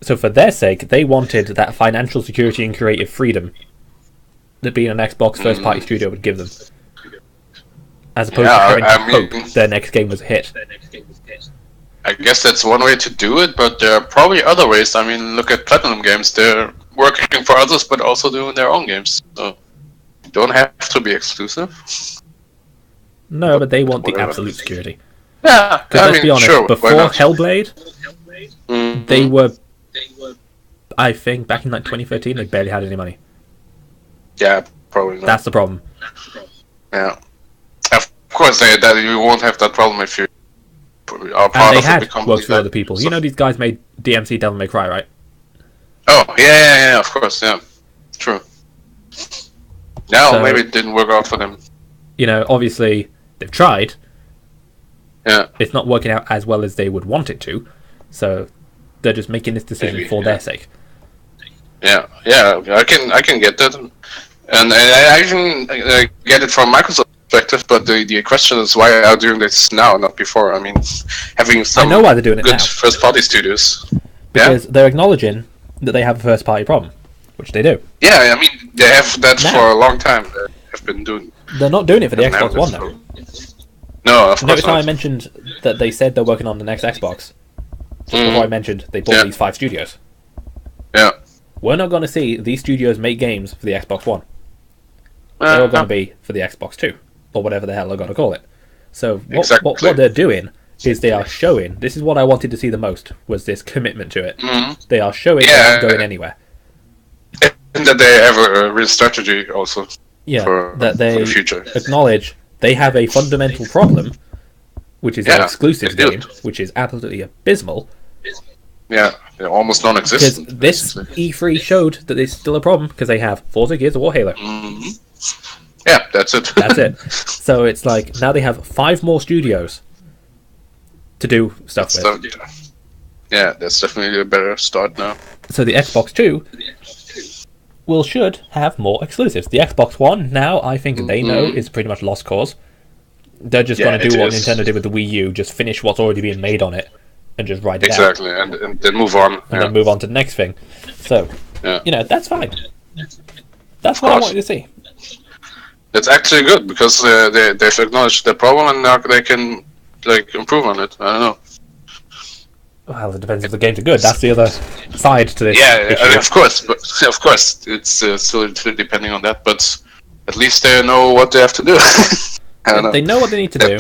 So for their sake, they wanted that financial security and creative freedom that being an Xbox first-party studio would give them. As opposed to having to hope their next game was a hit. I guess that's one way to do it, but there are probably other ways. I mean, look at Platinum Games. They're working for others, but also doing their own games. So you don't have to be exclusive. No, but they want the absolute security. Yeah, because let's be honest, before Hellblade, they were, I think, back in like 2013, they barely had any money. Yeah, probably not. That's the problem. Yeah. Of course, you won't have that problem if you are part and they of had the company worked for other people. You know these guys made DMC Devil May Cry, right? Oh, yeah, of course, yeah. True. Now, So, maybe it didn't work out for them. You know, obviously, they've tried. Yeah. It's not working out as well as they would want it to, so they're just making this decision for their sake. Yeah, I can get that, and I can get it from Microsoft's perspective. But the question is, why are they doing this now, not before? I mean, having some I know why they're doing it good now. first-party studios. Because they're acknowledging that they have a first-party problem, which they do. Yeah, I mean, they have that for a long time. They have been doing. They're not doing it for the Xbox One, though. No, of course Notice how not. I mentioned that they said they're working on the next Xbox. Just before I mentioned they bought these 5 studios. Yeah. We're not going to see these studios make games for the Xbox One. They're all going to be for the Xbox 2. or whatever the hell they're going to call it. So what they're doing is they are showing. This is what I wanted to see the most, was this commitment to it. They are showing they're not going anywhere. And that they have a real strategy also. Yeah, for the future. Acknowledge they have a fundamental problem, which is their exclusive game, which is absolutely abysmal. Yeah, they're almost non-existent. Because this E3 showed that it's still a problem, because they have Forza, Gears of War, Halo. Yeah, that's it. That's it. So it's like, now they have 5 more studios to do stuff with. Yeah, that's definitely a better start now. So the Xbox 2 should have more exclusives. The Xbox One, now, I think they know, is pretty much lost cause. They're just going to do what Nintendo did with the Wii U, just finish what's already being made on it, and just write it out. Exactly, and then move on. And then move on to the next thing. So, that's fine. That's what I wanted to see. It's actually good, because they've acknowledged the problem, and now they can improve on it. I don't know. Well, it depends if the games are good. That's the other side to this. Yeah, I mean, of course. But of course, it's still depending on that. But at least they know what they have to do. I don't know. They know what they need to do.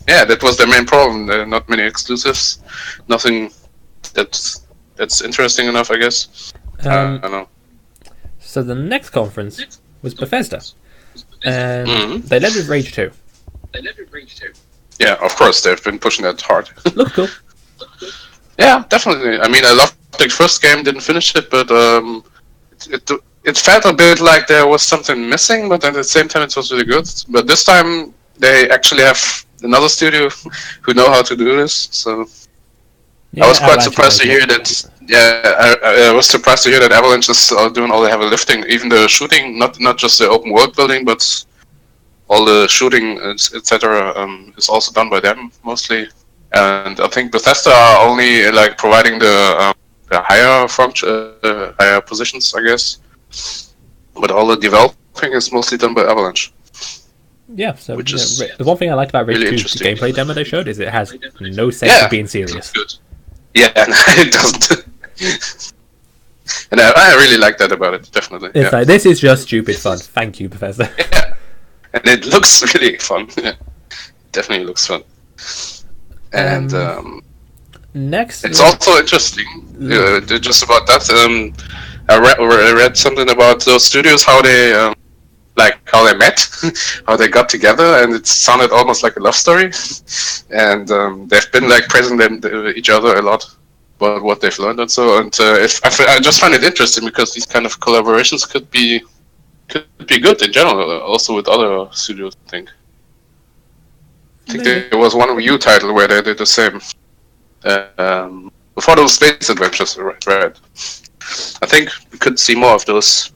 Yeah, that was their main problem. There are not many exclusives. Nothing that's interesting enough, I guess. I don't know. So the next conference was Bethesda. And they led with Rage 2. Yeah, of course, they've been pushing that hard. Looks cool. Yeah, definitely. I mean, I loved the first game, didn't finish it, but it felt a bit like there was something missing, but at the same time it was really good. But this time they actually have another studio who know how to do this, so I was quite surprised to hear that. Yeah, I was surprised to hear that Avalanche is doing all the heavy lifting, even the shooting, not just the open world building, but all the shooting, etc., is also done by them mostly. And I think Bethesda are only providing the higher higher positions, I guess. But all the developing is mostly done by Avalanche. Yeah, so the one thing I liked about Rage really 2's gameplay demo they showed is it has no sense of being serious. Good. Yeah, no, it doesn't. And I really like that about it, definitely. It's like, this is just stupid fun. Thank you, Bethesda. Yeah, and it looks really fun. Yeah. Definitely looks fun. And next, it's also interesting, just about that. I read something about those studios, how they how they met, how they got together, and it sounded almost like a love story. And they've been praising each other a lot about what they've learned and so. And I just find it interesting, because these kind of collaborations could be good in general, also with other studios, I think. I think there was one Wii U title where they did the same. Before those space adventures, right? I think we could see more of those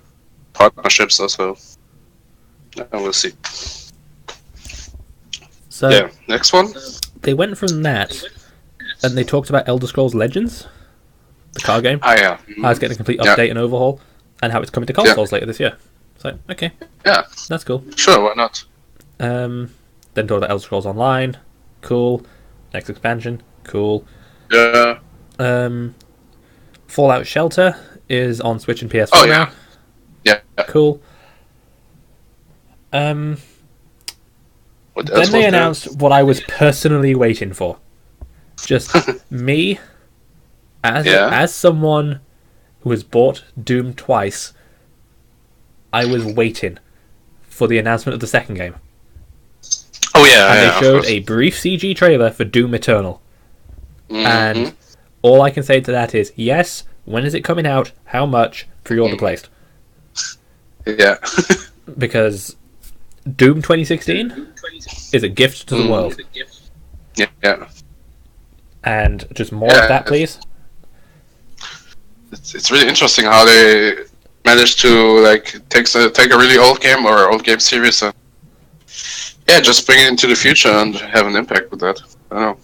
partnerships also. We'll see. So yeah, next one. They went from that, and they talked about Elder Scrolls Legends, the card game. Ah, yeah. How it's getting a complete update and overhaul, and how it's coming to consoles later this year. So, okay. Yeah. That's cool. Sure, why not? Then talked about Elder Scrolls Online. Cool. Next expansion. Cool. Yeah. Fallout Shelter is on Switch and PS4 now. Yeah. Cool. What else Then they was announced what I was personally waiting for. Just me, as someone who has bought Doom twice, I was waiting for the announcement of the second game. Oh yeah, and they showed a brief CG trailer for Doom Eternal. And all I can say to that is, yes, when is it coming out? How much? Pre-order placed. Yeah. Because Doom 2016 is a gift to the world. Yeah. And just more of that, please. It's really interesting how they managed to take a really old game or old game series and just bring it into the future and have an impact with that. I don't know.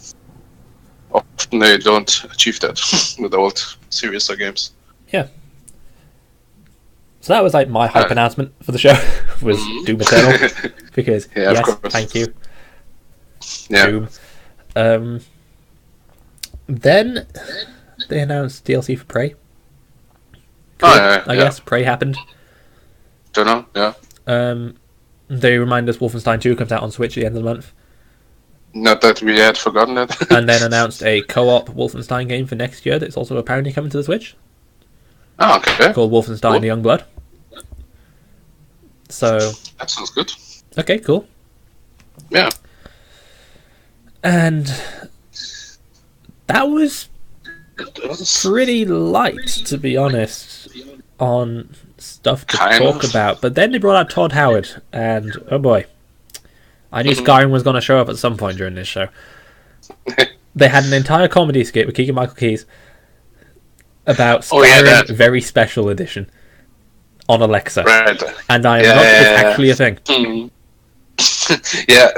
Often they don't achieve that with old series or games. Yeah. So that was my hype announcement for the show was Doom Eternal, because yes, thank you. Yeah. Doom. Then they announced DLC for Prey. Cool, I guess Prey happened. Don't know. Yeah. They remind us Wolfenstein 2 comes out on Switch at the end of the month. Not that we had forgotten it. And then announced a co-op Wolfenstein game for next year that's also apparently coming to the Switch. Oh, okay. Called Wolfenstein: Youngblood. So that sounds good. Okay, cool. Yeah. And that was pretty light, to be honest, on stuff to talk about. But then they brought out Todd Howard, and oh boy, I knew Skyrim was going to show up at some point during this show. They had an entire comedy skit with Keegan-Michael Key about Skyrim Very Special Edition on Alexa. Right. And I am not it's actually a thing. Yeah,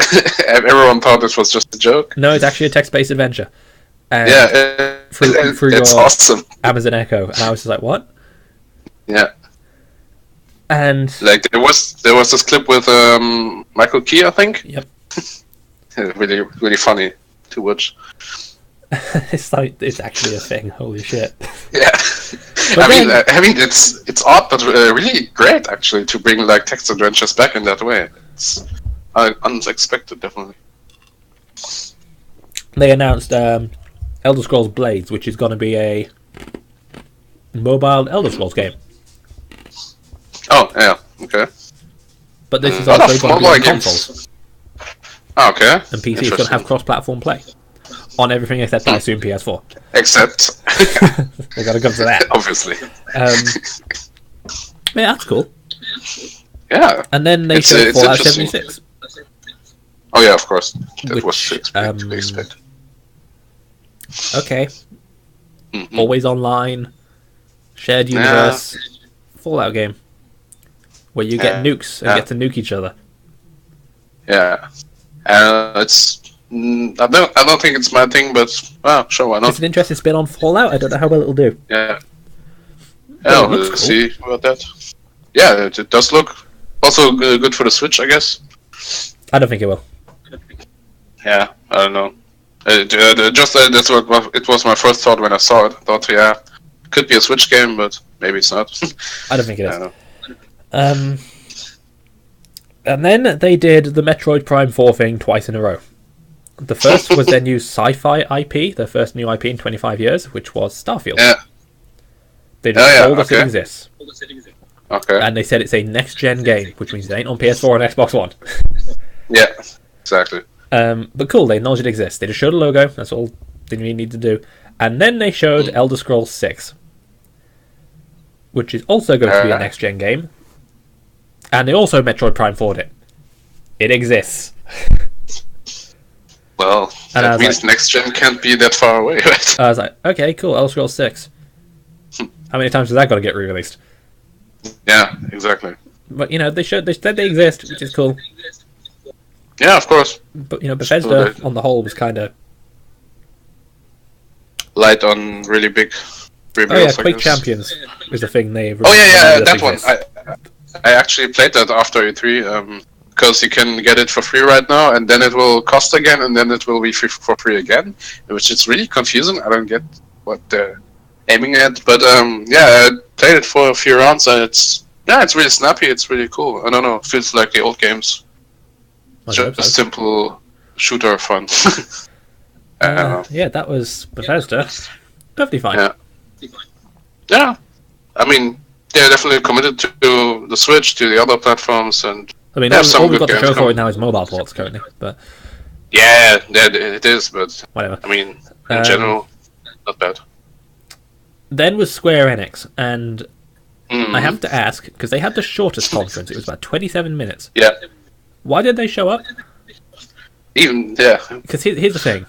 everyone thought this was just a joke. No, it's actually a text-based adventure. And through it's your awesome. Amazon Echo, and I was just like, "What?" Yeah, and like there was this clip with Michael Key, I think. Yep. Really funny to watch. It's like it's actually a thing. Holy shit! Yeah, I mean, it's odd, but really great actually to bring like text adventures back in that way. It's unexpected, definitely. They announced Elder Scrolls Blades, which is going to be a mobile Elder Scrolls game. Oh yeah, okay. But this is also going to be on consoles. Oh, okay. And PC is going to have cross-platform play on everything except I assume PS4. Except we got to come to that, obviously. Yeah, that's cool. Yeah. And then they showed Fallout 76. Oh yeah, of course. That was to expect. Okay. Always online, shared universe, Fallout game, where you get nukes and get to nuke each other. Yeah. It's. I don't think it's my thing, but sure, why not? It's an interesting spin on Fallout. I don't know how well it'll do. Yeah. Oh, we'll see about that. Yeah, it does look also good for the Switch, I guess. I don't think it will. Yeah, I don't know. That's what it was my first thought when I saw it. I thought, yeah, could be a Switch game, but maybe it's not. I don't think it is. And then they did the Metroid Prime 4 thing twice in a row. The first was their new sci-fi IP, their first new IP in 25 years, which was Starfield. Yeah. They just told us it exists. Okay. And they said it's a next-gen game, which means it ain't on PS4 and Xbox One. Yeah, exactly. But cool, they acknowledged it exists. They just showed a logo, that's all they really need to do. And then they showed Elder Scrolls 6, which is also going to be a next-gen game. And they also Metroid Prime 4'd it. It exists. Well, that means next gen can't be that far away, right? I was like, okay, cool, Elder Scrolls 6. How many times has that got to get re-released? Yeah, exactly. But, they said they exist, which is cool. Yeah, of course. But, Bethesda, on the whole, was kind of... light on really big reveals, Quake Champions is the thing they... that one. I actually played that after E3, because you can get it for free right now, and then it will cost again, and then it will be for free again, which is really confusing. I don't get what they're aiming at, but I played it for a few rounds, and it's really snappy. It's really cool. I don't know, it feels like the old games. Just simple shooter fun. Yeah, that was Bethesda. Perfectly fine. Yeah. I mean, they're definitely committed to the Switch, to the other platforms, and I mean, all we've got to show for it now is mobile ports currently, but... Yeah, it is, but... Whatever. I mean, in general, not bad. Then was Square Enix, and I have to ask, because they had the shortest conference, it was about 27 minutes. Yeah. Why did they show up? Because here's the thing.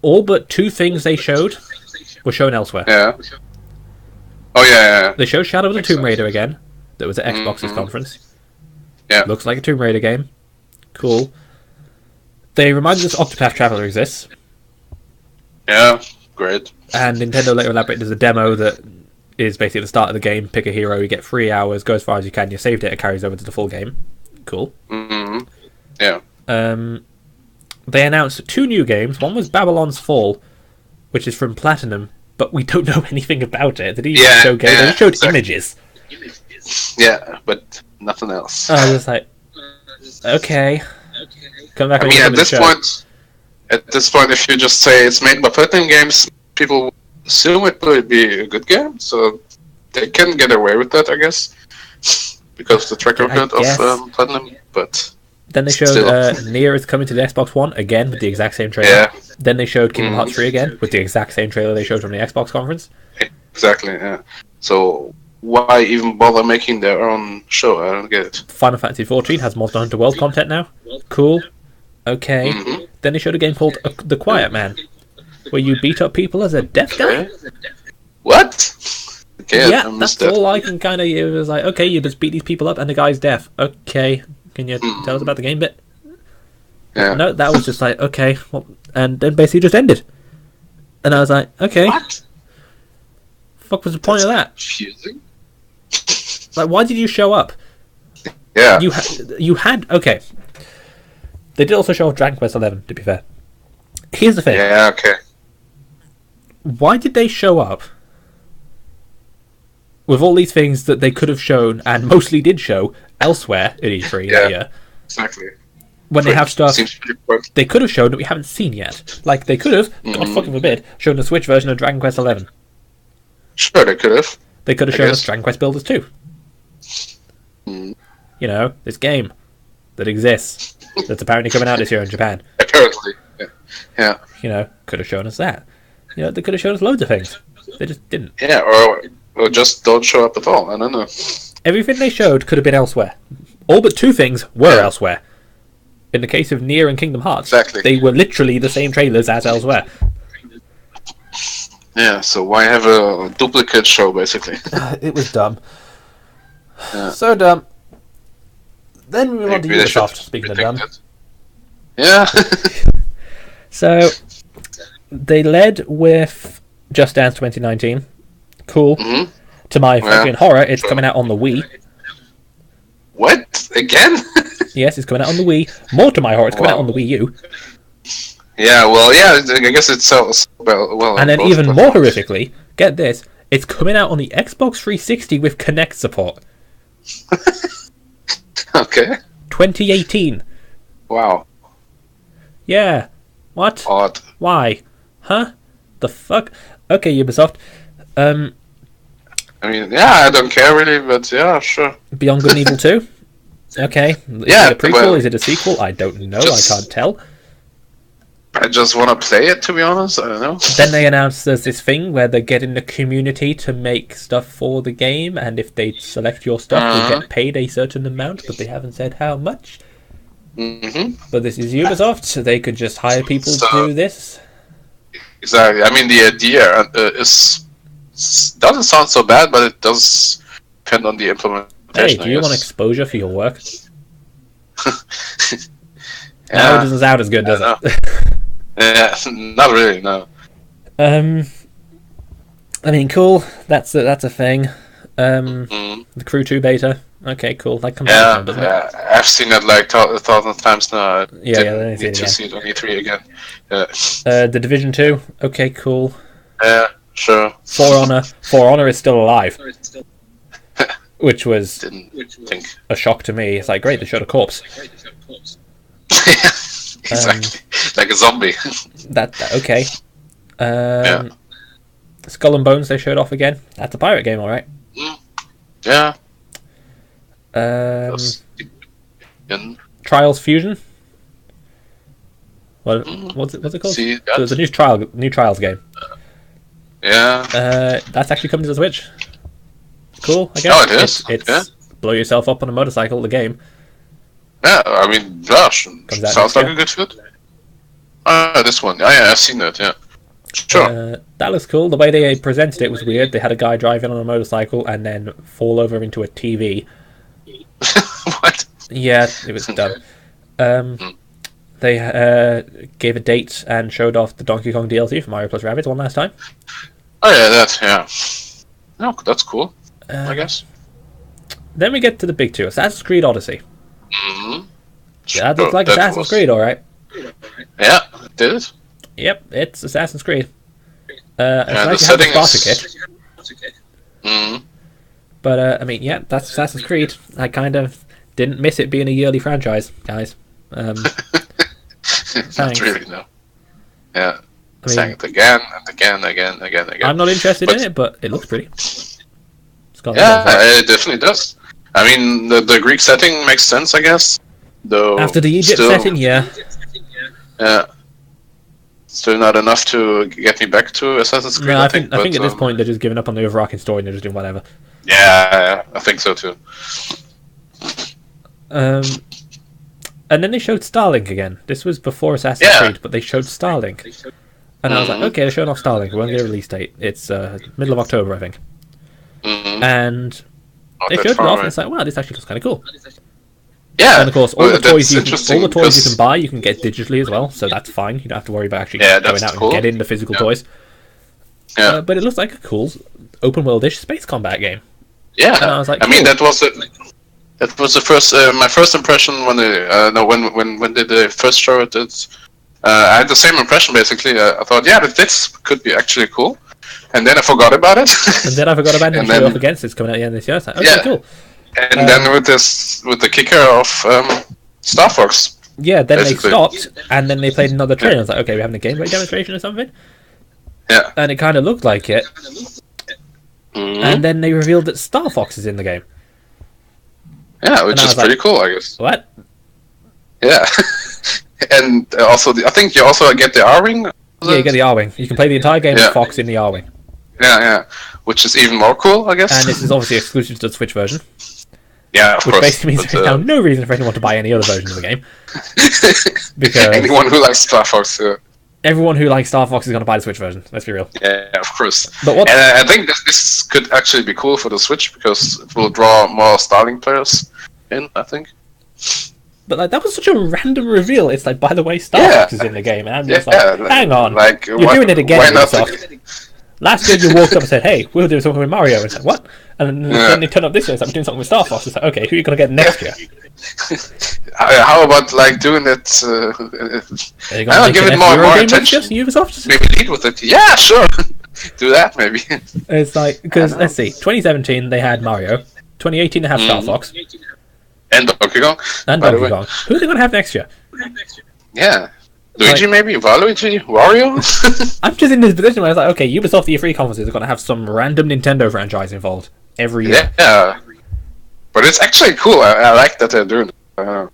All but 2 things they showed were shown elsewhere. Yeah. Oh, yeah. They showed Shadow of the Tomb Raider again. That was at Xbox's conference. Yeah. Looks like a Tomb Raider game. Cool. They reminded us Octopath Traveler exists. Yeah, great. And Nintendo later elaborated there's a demo that is basically the start of the game. Pick a hero, you get 3 hours, go as far as you can, your save data carries over to the full game. Cool. Yeah. They announced 2 new games. One was Babylon's Fall, which is from Platinum, but we don't know anything about it. They didn't even show games. They showed images. Yeah, but nothing else. I was just like, okay. Come back. I mean, at this point, if you just say it's made by Platinum Games, people assume it will be a good game, so they can get away with that, I guess, because of the track record of Platinum. But then they showed Nier is coming to the Xbox One again with the exact same trailer. Yeah. Then they showed Kingdom Hearts 3 again with the exact same trailer they showed from the Xbox conference. Exactly. Yeah. So why even bother making their own show? I don't get it. Final Fantasy 14 has Monster Hunter World content now. Cool. Okay. Then they showed a game called The Quiet Man, where you beat up people as a deaf guy. What? Okay, yeah, that's all I can kind of use. It was like, okay, you just beat these people up and the guy's deaf. Okay, can you tell us about the game bit? Yeah. No, that was just like, okay, well, and then basically just ended. And I was like, okay. What? Fuck was the point of that? Confusing. Like, why did you show up? Yeah. You had okay. They did also show off Dragon Quest 11. To be fair, here's the thing. Yeah. Okay. Why did they show up with all these things that they could have shown and mostly did show elsewhere in E3 that year? Exactly. When they have stuff they could have shown that we haven't seen yet. Like, they could have, God fucking forbid, shown the Switch version of Dragon Quest 11. Sure, they could have. They could have shown us Dragon Quest Builders 2. You know, this game that exists, that's apparently coming out this year in Japan. Apparently, yeah. You know, could have shown us that. You know, they could have shown us loads of things. They just didn't. Yeah, or just don't show up at all. I don't know. Everything they showed could have been elsewhere. All but two things were elsewhere. In the case of Nier and Kingdom Hearts, they were literally the same trailers as elsewhere. Yeah, so why have a duplicate show, basically? It was dumb. Yeah. So dumb. Then we move on to Ubisoft, speaking of dumb. Yeah. So, they led with Just Dance 2019. Cool. To my fucking horror, it's coming out on the Wii. What? Again? Yes, it's coming out on the Wii. More to my horror, it's coming out on the Wii U. Yeah, well, I guess it sells well. And then even more horrifically, get this, it's coming out on the Xbox 360 with Kinect support. Okay. 2018. Wow. Yeah. What? Odd. Why? Huh? The fuck? Okay, Ubisoft. I mean, yeah, I don't care really, but yeah, sure. Beyond Good and Evil 2? Okay. Is it a prequel? Is it a sequel? I don't know. I can't tell. I just want to play it, to be honest. I don't know. Then they announced there's this thing where they're getting the community to make stuff for the game, and if they select your stuff, you'll get paid a certain amount, but they haven't said how much. But this is Ubisoft, so they could just hire people to do this. Exactly. I mean, the idea doesn't sound so bad, but it does depend on the implementation. Hey, do you want exposure for your work? No, it doesn't sound as good, does it? Yeah, not really, no. I mean, cool. That's a thing. The Crew 2 beta. Okay, cool. That comes out, doesn't it? Yeah, I've seen it like 1,000 times now. I need to see it on E3 again. Yeah. The Division 2. Okay, cool. Yeah, sure. For Honor is still alive. Which was a shock to me. It's like, great, they showed a corpse. Exactly. Like a zombie. Okay. Skull and Bones they showed off again. That's a pirate game, alright. Yeah. Trials Fusion. What's it called? There's a new Trials game. Yeah. That's actually coming to the Switch. Cool, I guess. Oh, it is. It's blow yourself up on a motorcycle, the game. Yeah, I mean, gosh, sounds like a good fit. This one. Yeah, I've seen that, yeah. Sure. That looks cool. The way they presented it was weird. They had a guy driving on a motorcycle and then fall over into a TV. What? Yeah, it was dumb. They gave a date and showed off the Donkey Kong DLC for Mario plus Rabbids one last time. Oh yeah, No, that's cool, I guess. Then we get to the big two. Assassin's Creed Odyssey. Sure, that looks like Assassin's Creed, alright. Yeah, it did. Yep, it's Assassin's Creed. It's the like you have the starter kit. But I mean, yeah, that's Assassin's Creed. I kind of didn't miss it being a yearly franchise, guys. Not really, no. Yeah. I mean, Sang it again and again. I'm not interested in it, but it looks pretty. It's got it definitely does. I mean, the Greek setting makes sense, I guess. Though after the Egypt setting, yeah. Yeah. Still not enough to get me back to Assassin's Creed. No, I think at this point they're just giving up on the overarching story and they're just doing whatever. Yeah, I think so too. And then they showed Starlink again. This was before Assassin's Creed, but they showed Starlink. And I was like, okay, they're showing off Starlink. We won't get a release date. It's middle of October, I think. And they showed it off, and it's like, wow, this actually looks kind of cool. Yeah, and of course, all the toys you can buy, you can get digitally as well, so that's fine. You don't have to worry about actually going out and getting the physical toys. Yeah, but it looks like a cool open world-ish space combat game. Yeah, and I was like, I mean, that was the first my first impression when they first showed it. I had the same impression basically. I thought, yeah, this could be actually cool, and then I forgot about it. And then I forgot about it and showed off against it's coming out at the end of this year. I was like, okay, cool. And then with the kicker of Star Fox. Yeah, then basically. They stopped, and then they played another trailer. I was like, okay, we're having a gameplay demonstration or something. Yeah. And it kind of looked like it. And then they revealed that Star Fox is in the game. Yeah, which is pretty cool, I guess. What? Yeah. And also, I think you also get the R-Wing? Yeah, you get the R-Wing. You can play the entire game with Fox in the R-Wing. Yeah. Which is even more cool, I guess. And this is obviously exclusive to the Switch version. Yeah, of course. Which basically means there's now no reason for anyone to buy any other version of the game. Because anyone who likes Star Fox, everyone who likes Star Fox is going to buy the Switch version. Let's be real. Yeah, of course. But and I think this could actually be cool for the Switch because it will draw more Starlink players in, I think. But like that was such a random reveal. It's like, by the way, Star Fox is in the game, and I'm just like, hang on, you're doing it again, Ubisoft. Last year you walked up and said, "Hey, we'll do something with Mario." It's like, what? And then they turn up this year. It's like, we're doing something with Star Fox. It's like, okay, who are you gonna get next year? How about like doing it? I'll give it more attention. Ubisoft? Maybe lead with it. Yeah, sure. Do that maybe. It's like, because let's see, 2017 they had Mario, 2018 they have Star Fox, and Donkey Kong. Who are they gonna have next year? Yeah. Luigi, maybe? Waluigi? Wario? I'm just in this position where I was like, okay, Ubisoft E3 conferences are going to have some random Nintendo franchise involved every year. Yeah. But it's actually cool. I like that they're doing it. And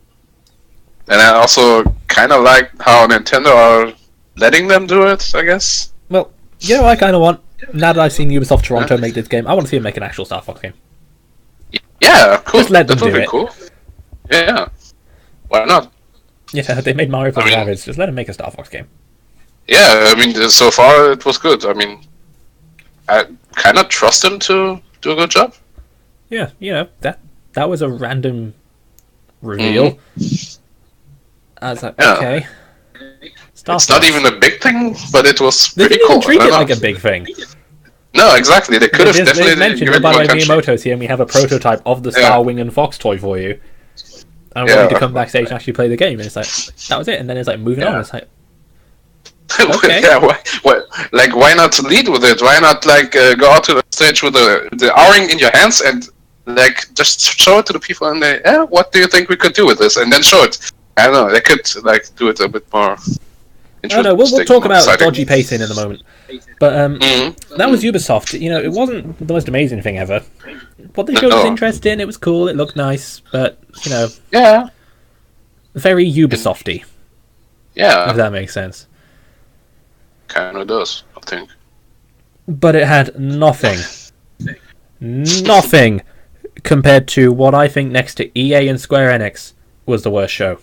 I also kind of like how Nintendo are letting them do it, I guess. Well, you know what I kind of want? Now that I've seen Ubisoft Toronto make this game, I want to see them make an actual Star Fox game. Yeah, cool. Just let them do it. Cool. Yeah. Why not? Yeah, they made Mario plus Rabbids. Just let them make a Star Fox game. Yeah, I mean, so far it was good. I mean, I kind of trust them to do a good job. Yeah, you know, that was a random reveal. I was like, okay. It's not even a big thing, but it was pretty cool. They didn't treat it like a big thing. No, exactly. They could have definitely mentioned, by the way, Miyamoto's here, and we have a prototype of the Starwing and Fox toy for you. I wanted to come backstage and actually play the game, and it's like, that was it. And then it's like, moving on. It's like, okay. Why not lead with it? Why not go out to the stage with the R-Ring in your hands and just show it to the people and they, what do you think we could do with this? And then show it. I don't know. They could do it a bit more. No, we'll talk about dodgy pacing in a moment. But that was Ubisoft. You know, it wasn't the most amazing thing ever. What they showed was interesting. It was cool. It looked nice, but you know, very Ubisofty. Yeah, if that makes sense. Kind of does, I think. But it had nothing compared to what I think next to EA and Square Enix was the worst show.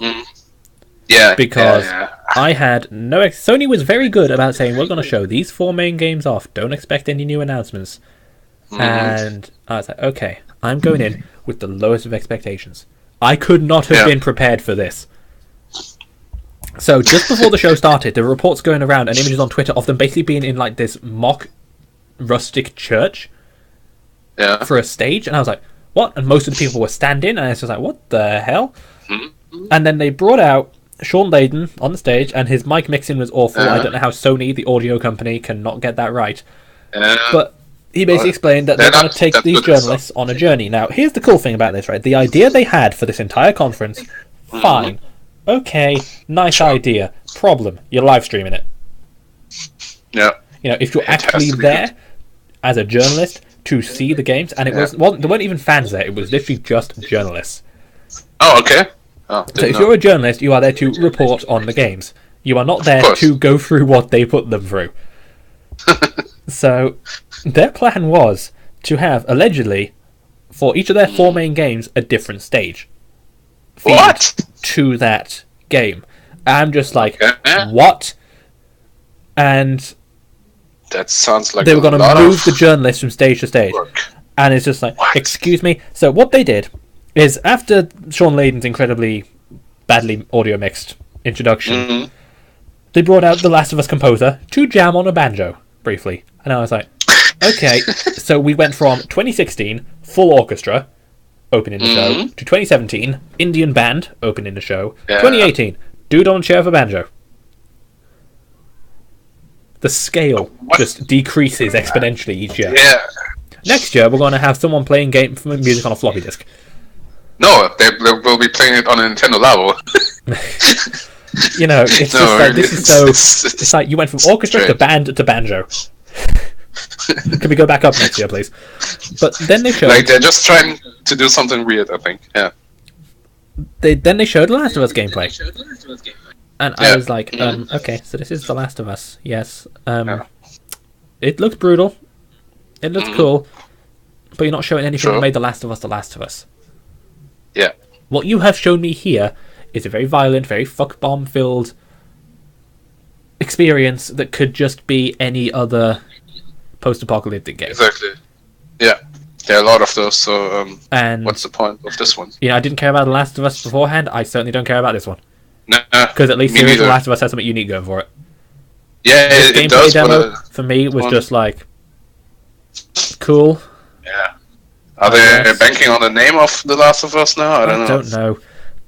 Yeah, because I had no. Sony was very good about saying we're going to show these 4 main games off. Don't expect any new announcements. And I was like, okay, I'm going in with the lowest of expectations. I could not have been prepared for this. So just before the show started, there were reports going around and images on Twitter of them basically being in like this mock rustic church for a stage, and I was like, what? And most of the people were standing, and I was just like, what the hell? And then they brought out Sean Layden on the stage, and his mic mixing was awful. I don't know how Sony, the audio company, cannot get that right. But he basically explained that they're going to take these journalists on a journey. Now, here's the cool thing about this, right? The idea they had for this entire conference, fine. Okay, nice idea. Problem, you're live streaming it. Yeah. You know, if you're actually there as a journalist to see the games, and there weren't even fans there, it was literally just journalists. Oh, okay. Oh, so if you're a journalist, you are there to report on the games. You are not there to go through what they put them through. So, their plan was to have, allegedly, for each of their 4 main games, a different stage. What? To that game. I'm just like, what? And that sounds like they were going to move the journalists from stage to stage. Work. And it's just like, excuse me? So what they did is, after Sean Layden's incredibly badly audio mixed introduction, they brought out the Last of Us composer to jam on a banjo, briefly. And I was like, okay, so we went from 2016, full orchestra, opening the show, to 2017, Indian band, opening the show, 2018, dude on a chair for banjo. The scale just decreases exponentially each year. Yeah. Next year, we're going to have someone playing music on a floppy disk. No, they will be playing it on a Nintendo Labo. You know, it's just like, this is so... It's like you went from orchestra to band to banjo. Can we go back up next year, please? But then they showed... Like, they're just trying to do something weird, I think. Yeah. Then they showed The Last of Us gameplay. And I was like, okay, so this is The Last of Us. Yes. It looks brutal. It looks cool. But you're not showing anything that made The Last of Us The Last of Us. Yeah. What you have shown me here is a very violent, very fuck-bomb-filled experience that could just be any other post-apocalyptic game. Exactly. Yeah. There are a lot of those, so and what's the point of this one? Yeah, I didn't care about The Last of Us beforehand. I certainly don't care about this one. Nah, because at least the original Last of Us has something unique going for it. Yeah, this it does. Demo, for me, was just like, cool. Yeah. Are they banking on the name of The Last of Us now? I don't know.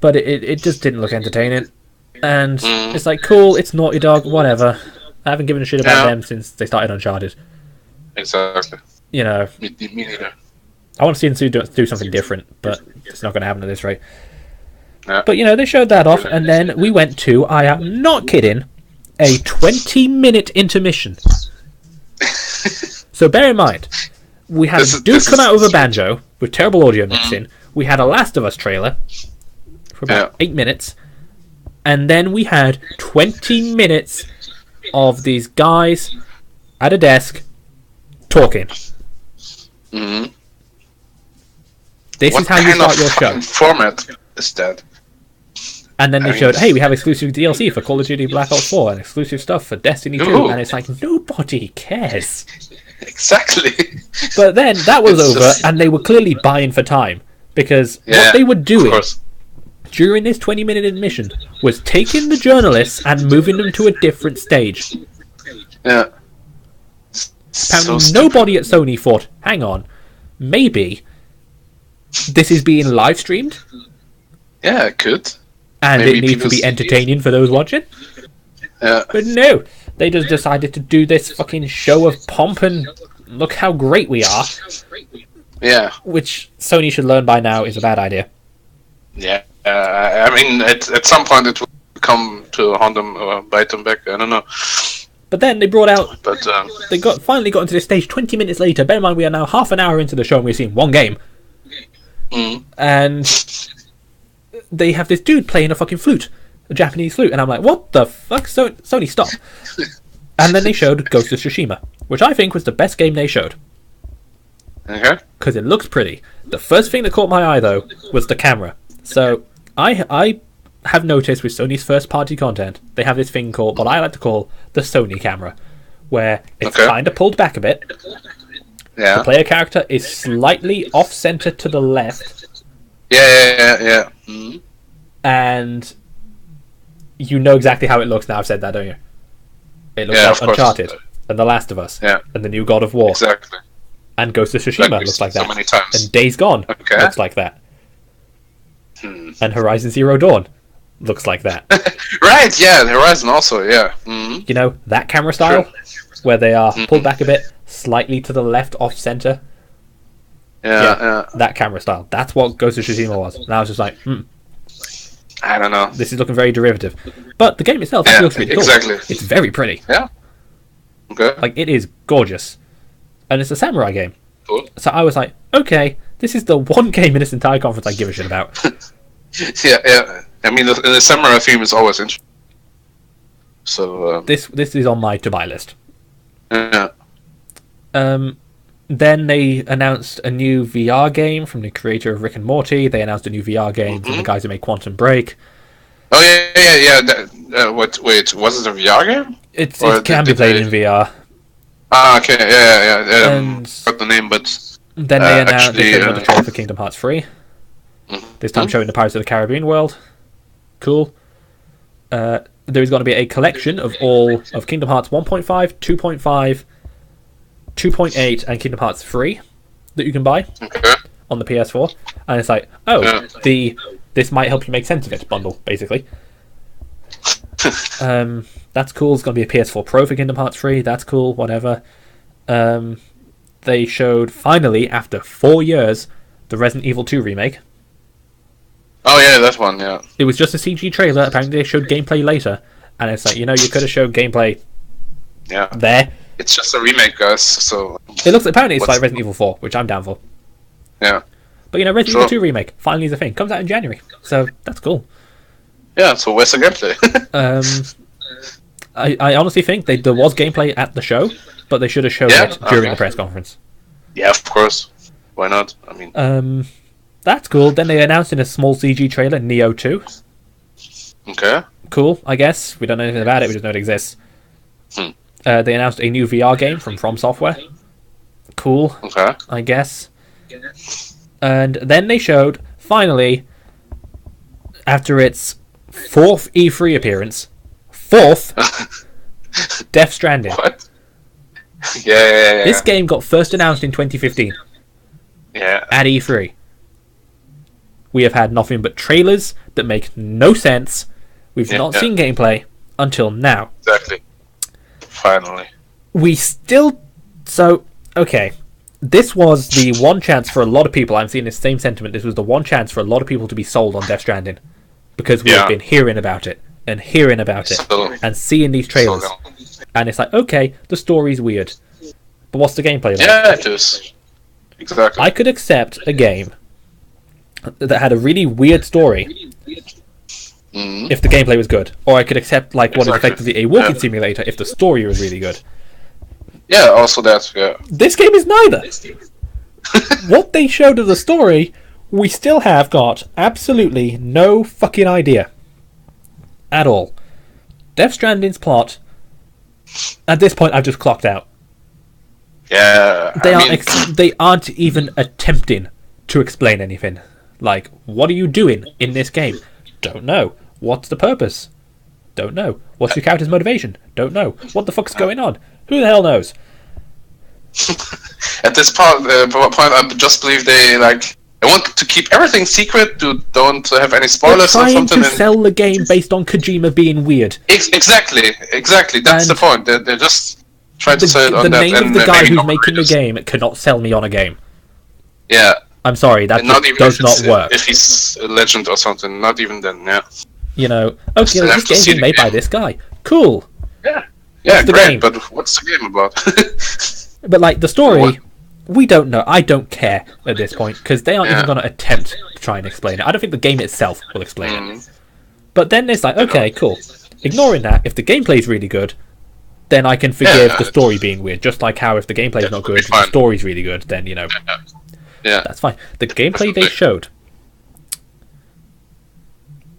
But it just didn't look entertaining. And it's like, cool, it's Naughty Dog, whatever. I haven't given a shit about them since they started Uncharted. Exactly. You know. Me neither. I want to see them do something different, but it's not going to happen at this rate. Yeah. But, you know, they showed that off, and then we went to, I am not kidding, a 20-minute intermission. So bear in mind, we had a dude come out with a banjo, with terrible audio mixing. We had a Last of Us trailer for about 8 minutes. And then we had 20 minutes of these guys at a desk talking. This is how you start your show. Format is that? And then they showed, hey, we have exclusive DLC for Call of Duty Black Ops 4 and exclusive stuff for Destiny 2. And it's like, nobody cares. Exactly. But then that was over, and they were clearly buying for time. Because what they were doing during this 20-minute admission was taking the journalists and moving them to a different stage. Yeah. Apparently nobody at Sony thought, hang on, maybe this is being live streamed? Yeah, it could. And maybe it needs to be entertaining for those watching? Yeah. But no, they just decided to do this fucking show of pomp and look how great we are. Yeah. Which Sony should learn by now is a bad idea. Yeah. I mean, at some point it will come to haunt them or bite them back. I don't know. But then they brought out... they finally got into this stage 20 minutes later. Bear in mind, we are now half an hour into the show and we've seen one game. And they have this dude playing a fucking flute. A Japanese flute. And I'm like, what the fuck? Sony, stop. And then they showed Ghost of Tsushima, which I think was the best game they showed. Okay. Because it looks pretty. The first thing that caught my eye, though, was the camera. So, I have noticed with Sony's first-party content, they have this thing called, what I like to call, the Sony camera, where it's kind of pulled back a bit. Yeah. The player character is slightly off-center to the left. Yeah. And you know exactly how it looks now. I've said that, don't you? It looks like Uncharted, and The Last of Us, and the new God of War. Exactly. And Ghost of Tsushima looks like that. So many times. And Days Gone looks like that. And Horizon Zero Dawn looks like that. Right, yeah, Horizon also, yeah. You know, that camera style, where they are pulled back a bit, slightly to the left, off center. Yeah. That camera style. That's what Ghost of Tsushima was. And I was just like, I don't know. this is looking very derivative. But the game itself actually looks really cool. Exactly. It's very pretty. Yeah. Okay. Like, it is gorgeous. And it's a samurai game. Cool. So I was like, okay, this is the one game in this entire conference I give a shit about. Yeah. I mean, the samurai theme is always interesting. So This is on my to buy list. yeah. Then they announced a new VR game from the creator of Rick and Morty. They announced a new VR game from the guys who made Quantum Break. Oh yeah. Wait, was it a VR game? It can be played in VR. Ah, okay, yeah. And Got the name, but then they announced actually, another trailer for Kingdom Hearts 3. This time showing the Pirates of the Caribbean world. Cool. There is going to be a collection of all of Kingdom Hearts 1.5, 2.5, 2.8, and Kingdom Hearts 3 that you can buy on the PS4. And it's like, this might help you make sense of it bundle, basically. That's cool. It's going to be a PS4 Pro for Kingdom Hearts 3. That's cool, whatever. They showed, finally, after 4 years, the Resident Evil 2 remake. Oh yeah, that one, yeah. It was just a CG trailer. Apparently they showed gameplay later. And it's like, you could have showed gameplay there. It's just a remake, guys, so... Apparently it's like Resident Evil 4, which I'm down for. Yeah. But, Resident Evil 2 remake finally is a thing. Comes out in January. So, that's cool. Yeah, so where's the gameplay? I honestly think there was gameplay at the show, but they should have shown it during the press conference. Yeah, of course. Why not? I mean... That's cool. Then they announced in a small CG trailer, Neo 2. Okay. Cool, I guess. We don't know anything about it, we just know it exists. They announced a new VR game from Software. Cool. Okay. I guess. And then they showed, finally, after its 4th E3 appearance, 4th, Death Stranding. What? Yeah. This game got first announced in 2015. Yeah. At E3. We have had nothing but trailers that make no sense. We've not seen gameplay until now. Exactly. Finally. We still... So, okay. This was the one chance for a lot of people, I'm seeing the same sentiment, this was the one chance for a lot of people to be sold on Death Stranding. Because we've been hearing about it, and hearing about it, and seeing these trailers. And it's like, okay, the story's weird. But what's the gameplay like? Yeah, it is. Exactly. I could accept a game that had a really weird story if the gameplay was good. Or I could accept what is effectively a walking simulator if the story was really good. Yeah, also that, yeah. This game is neither. What they showed of the story, we still have got absolutely no fucking idea. At all. Death Stranding's plot, at this point I've just clocked out. Yeah, They aren't even attempting to explain anything. Like, what are you doing in this game? Don't know. What's the purpose? Don't know. What's your character's motivation? Don't know. What the fuck's going on? Who the hell knows? At this point, I just believe they want to keep everything secret. Don't have any spoilers or something. Trying to sell the game based on Kojima being weird. Exactly. That's the point. They're just trying to sell it on that. The name of the guy who's making the game cannot sell me on a game. Yeah. I'm sorry, that does not work. If he's a legend or something, not even then, yeah. Okay, this game's been made by this guy. Cool. Yeah, the great, game? but what's the game about? But, the story, we don't know. I don't care at this point, because they aren't even going to attempt to try and explain it. I don't think the game itself will explain it. But then it's like, okay, cool. Ignoring that, if the gameplay's really good, then I can forgive the story being weird. Just like how if the gameplay's not good, the story's really good, then, Yeah, that's fine. The gameplay they showed.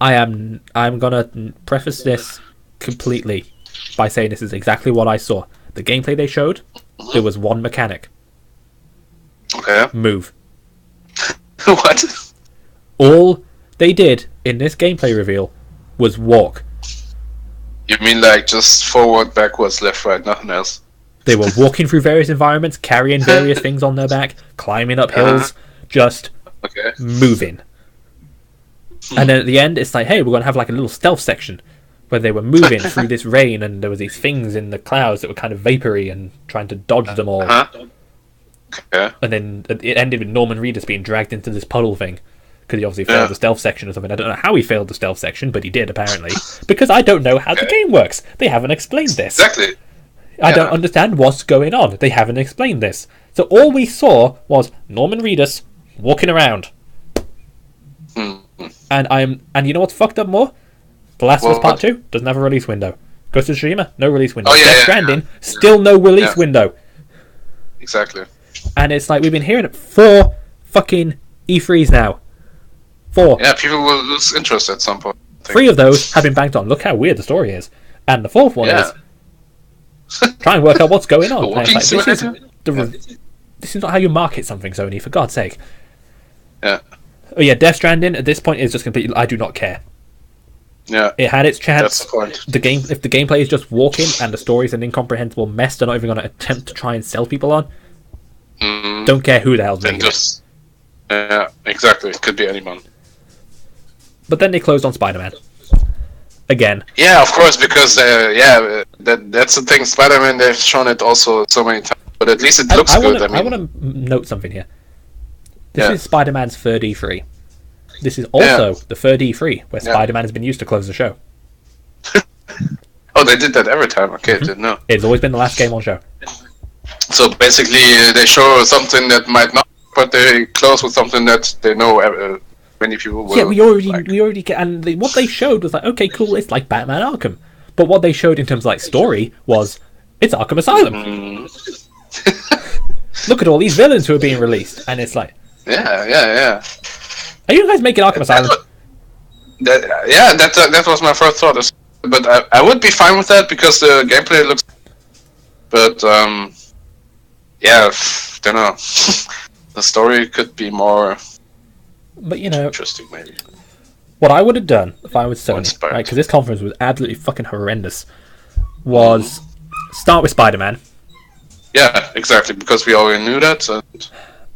I'm gonna preface this completely by saying this is exactly what I saw. The gameplay they showed, there was one mechanic. Okay. Move. What? All they did in this gameplay reveal was walk. You mean just forward, backwards, left, right, nothing else? They were walking through various environments, carrying various things on their back, climbing up hills, just moving. And then at the end, it's like, hey, we're going to have a little stealth section where they were moving through this rain, and there was these things in the clouds that were kind of vapory and trying to dodge them all. Yeah. And then it ended with Norman Reedus being dragged into this puddle thing because he obviously failed the stealth section or something. I don't know how he failed the stealth section, but he did apparently because I don't know how the game works. They haven't explained this. Exactly. I don't understand what's going on. They haven't explained this. So all we saw was Norman Reedus walking around. And you know what's fucked up more? The Last of Us Part 2 doesn't have a release window. Ghost of Tsushima, no release window. Death Stranding, still no release window. Exactly. And it's like we've been hearing it 4 fucking E3s now. 4. Yeah, people will lose interest at some point. 3 of those have been banked on. Look how weird the story is. And the 4th one is try and work out what's going on. Like, this is not how you market something, Sony, for God's sake. Yeah. Oh yeah, Death Stranding at this point is just completely. I do not care. Yeah. It had its chance. That's the point. If the gameplay is just walking and the story is an incomprehensible mess, they're not even going to attempt to try and sell people on. Don't care who the hell's making it. Yeah, exactly. It could be anyone. But then they closed on Spider-Man. Again. Yeah, of course, because that's the thing. Spider-Man, they've shown it also so many times, but at least it looks good. I want to note something here. This is Spider-Man's third E3. This is also the third E3 where Spider-Man has been used to close the show. Oh, they did that every time. Okay, I didn't know. It's always been the last game on show. So basically, they show something that might not, but they close with something that they know many people will. Yeah, we already get, and what they showed was like, okay, cool, it's like Batman Arkham. But what they showed in terms of like story was, it's Arkham Asylum. Look at all these villains who are being released, and it's like, yeah. Are you guys making Arkham Asylum? That was my first thought. But I would be fine with that because the gameplay looks. But don't know. The story could be more. But you know, interesting maybe. What I would have done if I was Sony, right? Because this conference was absolutely fucking horrendous. Was start with Spider-Man. Yeah, exactly. Because we already knew that.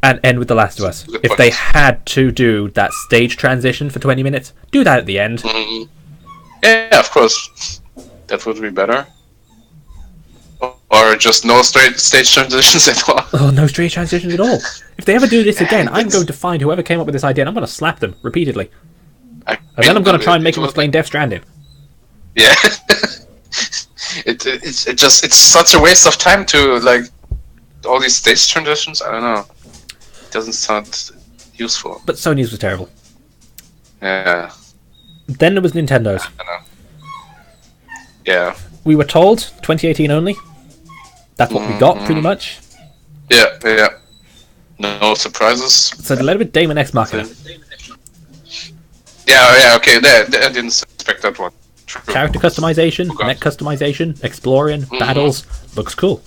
And end with The Last of Us. If they had to do that stage transition for 20 minutes, do that at the end. Yeah, of course. That would be better. Or just no straight stage transitions at all. Oh, no straight transitions at all. If they ever do this again, I'm going to find whoever came up with this idea and I'm going to slap them repeatedly. And then I'm going to try and make them explain Death Stranding. Yeah. It's such a waste of time to, like, all these stage transitions. I don't know. It doesn't sound useful. But Sony's was terrible. Yeah. Then there was Nintendo's. I don't know. Yeah. We were told 2018 only. That's what we got, pretty much. Yeah. No surprises. So a little bit Daemon X Machina. Yeah, okay. I didn't expect that one. True. Character customization, mech customization, exploring, battles. Looks cool.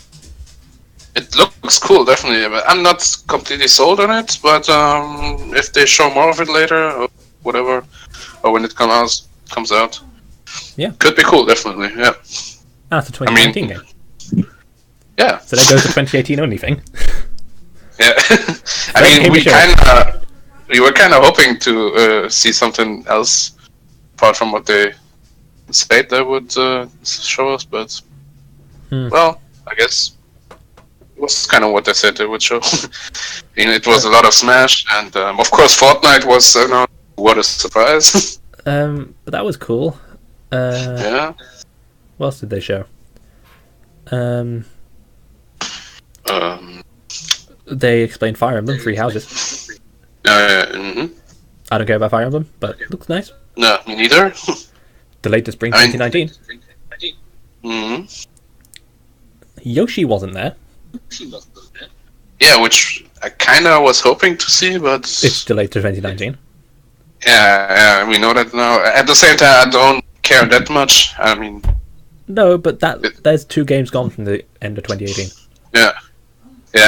It looks cool, definitely. But I'm not completely sold on it, but if they show more of it later, or whatever, or when it comes out, yeah, could be cool, definitely. Yeah. That's a 2019 game. Yeah. So there goes the 2018 only thing. Yeah. I mean, we were kind of hoping to see something else apart from what they said they would show us, but well, I guess it was kind of what they said they would show. It was a lot of Smash, and of course Fortnite was what a surprise. But that was cool. Yeah. What else did they show? They explained Fire Emblem, 3 houses. I don't care about Fire Emblem, but it looks nice. No, me neither. Delayed to spring 2019. Yoshi wasn't there. Yeah, which I kind of was hoping to see, but it's delayed to 2019. Yeah, we know that now. At the same time, I don't care that much. I mean, no, but there's 2 games gone from the end of 2018. Yeah,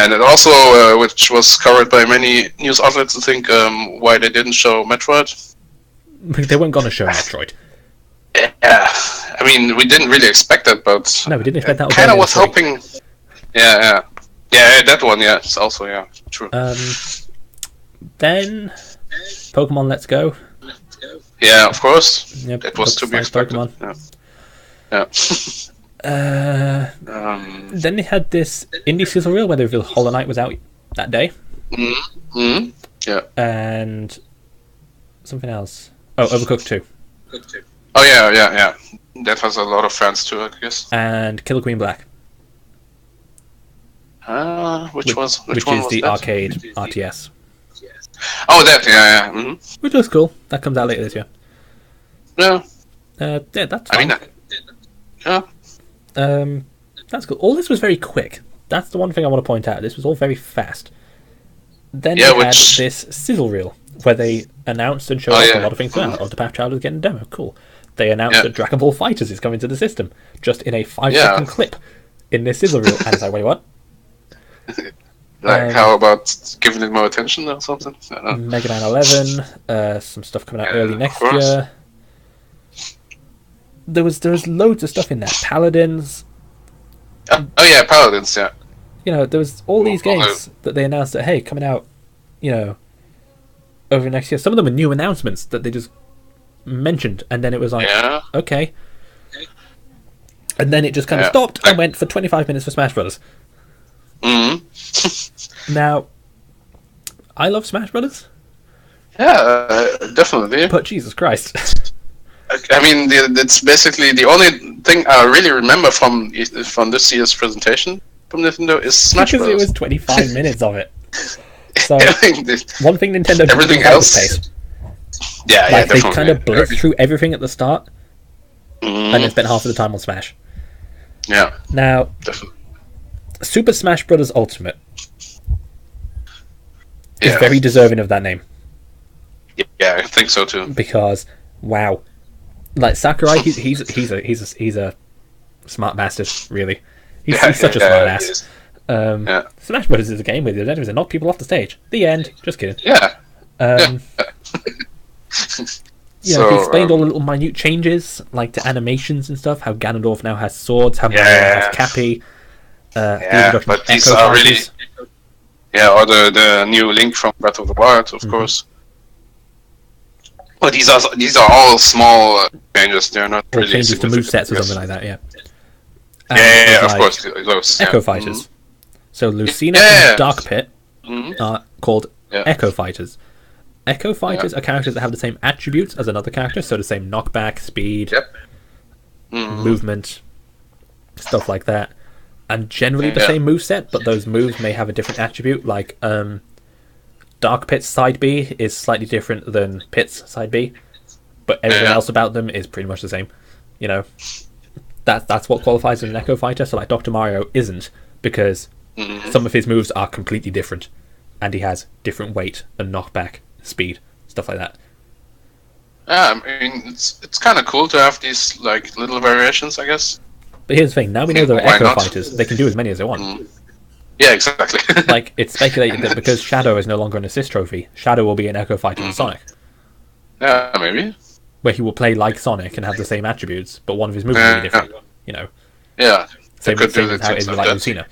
and it also, which was covered by many news outlets, I think, why they didn't show Metroid. They weren't going to show Metroid. Yeah, I mean, we didn't really expect that, but no, we didn't expect that. Kind of was hoping. Yeah, that one. Yeah, it's also true. Then Pokemon Let's Go. Yeah, of course. Yep, it was to be expected. Pokemon. Yeah. Yeah. Then they had this indie sizzle reel where they revealed Hollow Knight was out that day. Yeah. And something else. Oh, Overcooked 2. Oh yeah. That has a lot of fans too, I guess. And Killer Queen Black. Which one is was the that? arcade RTS. Oh, that, yeah. Which looks cool. That comes out later this year. Yeah. Yeah, that's I fine. mean, yeah. That's cool. All this was very quick. That's the one thing I want to point out. This was all very fast. Then Yeah, they had this sizzle reel where they announced and showed off a lot of things. Oh, Octopath Traveler is getting a demo. Cool. They announced that Dragon Ball FighterZ is coming to the system, just in a 5-second clip in this sizzle reel. And it's like, wait, what? Like, how about giving it more attention or something? I don't know. Mega Man 11, some stuff coming out early next year. There was loads of stuff in there. Paladins. Oh yeah, Paladins. Yeah. You know, there was all these games that they announced that, hey, coming out, you know, over next year. Some of them were new announcements that they just mentioned, and then it was like, okay. And then it just kind of stopped and went for 25 minutes for Smash Brothers. Now, I love Smash Brothers. Yeah, definitely. But Jesus Christ. I mean, it's basically the only thing I really remember from this year's presentation from Nintendo is Smash Because Bros. it was 25 minutes of it. So, Everything one thing Nintendo did everything was else. pace. Yeah, Like, they definitely. kind of blitzed through everything at the start, and then spent half of the time on Smash. Yeah, Now, definitely. Super Smash Bros. Ultimate is Yeah. very deserving of that name. Yeah, I think so too. Because, wow. Like, Sakurai, he's a smart bastard, really. He's such a smart ass. Smash Bros. Is a game where the objective is to knock people off the stage. The end. Just kidding. Yeah. You know, he explained all the little minute changes, like to animations and stuff, how Ganondorf now has swords, how Mario has Cappy. But these are really... Yeah, or the new Link from Breath of the Wild, of course. But these are all small changes. They're not Or really changes to significant, movesets or something like that, yeah. Yeah, of like course. Those, Echo Fighters. So Lucina Yeah. and Dark Pit are called Echo Fighters. Echo Fighters are characters that have the same attributes as another character, so the same knockback, speed, movement, stuff like that. And generally the same moveset, but those moves may have a different attribute, like Dark Pit's side B is slightly different than Pit's side B, but everything else about them is pretty much the same. You know, that's what qualifies as an Echo Fighter. So like Dr. Mario isn't, because some of his moves are completely different, and he has different weight and knockback, speed, stuff like that. Yeah, I mean, it's kind of cool to have these like little variations, I guess. But here's the thing: now we know there are Why Echo not? Fighters, they can do as many as they want. Yeah, exactly. Like, it's speculated that because Shadow is no longer an assist trophy, Shadow will be an Echo Fighter in Sonic, Yeah, maybe. where he will play like Sonic and have the same attributes, but one of his moves will be different. You know, Yeah. same could do as how it is things with like like that. Lucina.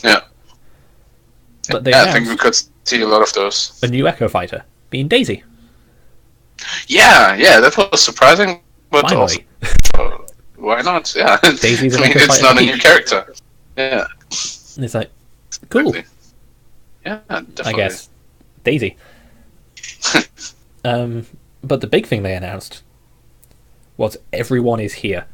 Yeah. But they Yeah, I think we announced could see a lot of those. a new Echo Fighter, being Daisy. Yeah, that was surprising, but also, Finally. why not? Yeah. Daisy's an I mean, Echo it's Fighter not a Peach. new character. Yeah. And it's like, cool, Yeah, definitely. I guess. Daisy. But the big thing they announced was everyone is here.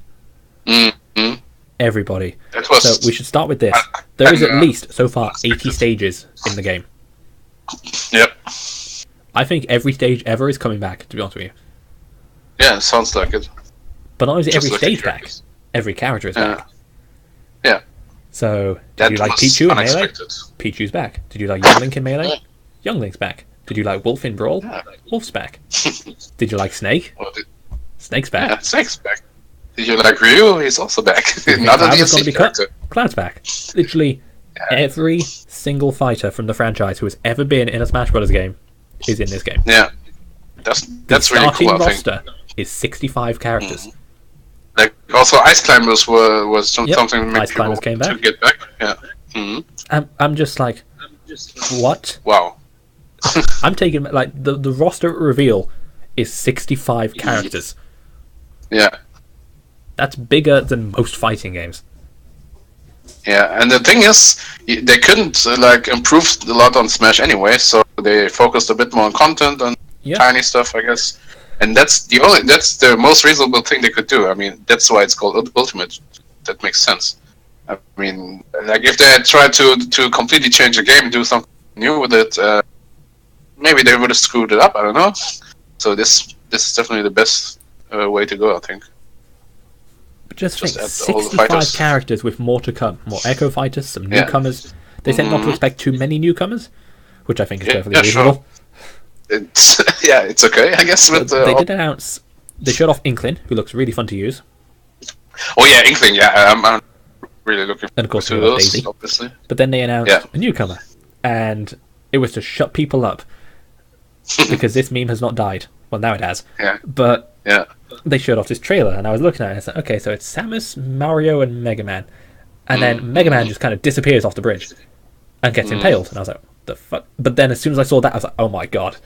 Mm-hmm. Everybody. That was... So we should start with this. There is at least, so far, 80 stages in the game. Yep. I think every stage ever is coming back, to be honest with you. Yeah, sounds like it. But not only is Just every look at stage back, characters. every character is back. Yeah. So, did That you like was Pichu in Melee? unexpected. Pichu's back. Did you like Young Link in Melee? Young Link's back. Did you like Wolf in Brawl? Yeah. Wolf's back. Did you like Snake? Well, Snake's back. yeah, Snake's back. Did you like Ryu? He's also back. Another Cloud was gonna DLC be cut. character. Cloud's back. Literally, every single fighter from the franchise who has ever been in a Smash Bros. Game is in this game. Yeah. That's The really starting cool, I think. roster is 65 characters. Like, also, Ice Climbers was Yep, something to make Ice Climbers people came back. to get back. Yeah. Mm-hmm. I'm just like, what? Wow. I'm taking, like, the roster reveal is 65 characters. Yeah. That's bigger than most fighting games. Yeah, and the thing is, they couldn't improve a lot on Smash anyway, so they focused a bit more on content and tiny stuff, I guess. And that's the most reasonable thing they could do. I mean, that's why it's called Ultimate. That makes sense. I mean, if they had tried to completely change the game, do something new with it, maybe they would have screwed it up. I don't know. So this is definitely the best way to go, I think. But just think, 65 characters with more to come. More Echo Fighters, some newcomers. They said not to expect too many newcomers, which I think is perfectly reasonable. Sure. It's okay, I guess. But, they did announce, they showed off Inkling, who looks really fun to use. Oh yeah, Inkling, I'm really looking and of course to those, Daisy. obviously. But then they announced a newcomer, and it was to shut people up, because this meme has not died. Well, now it has. Yeah. But they showed off this trailer, and I was looking at it, and I said, okay, so it's Samus, Mario, and Mega Man. And then Mega Man just kind of disappears off the bridge, and gets impaled. And I was like, the fuck? But then as soon as I saw that, I was like, oh my god.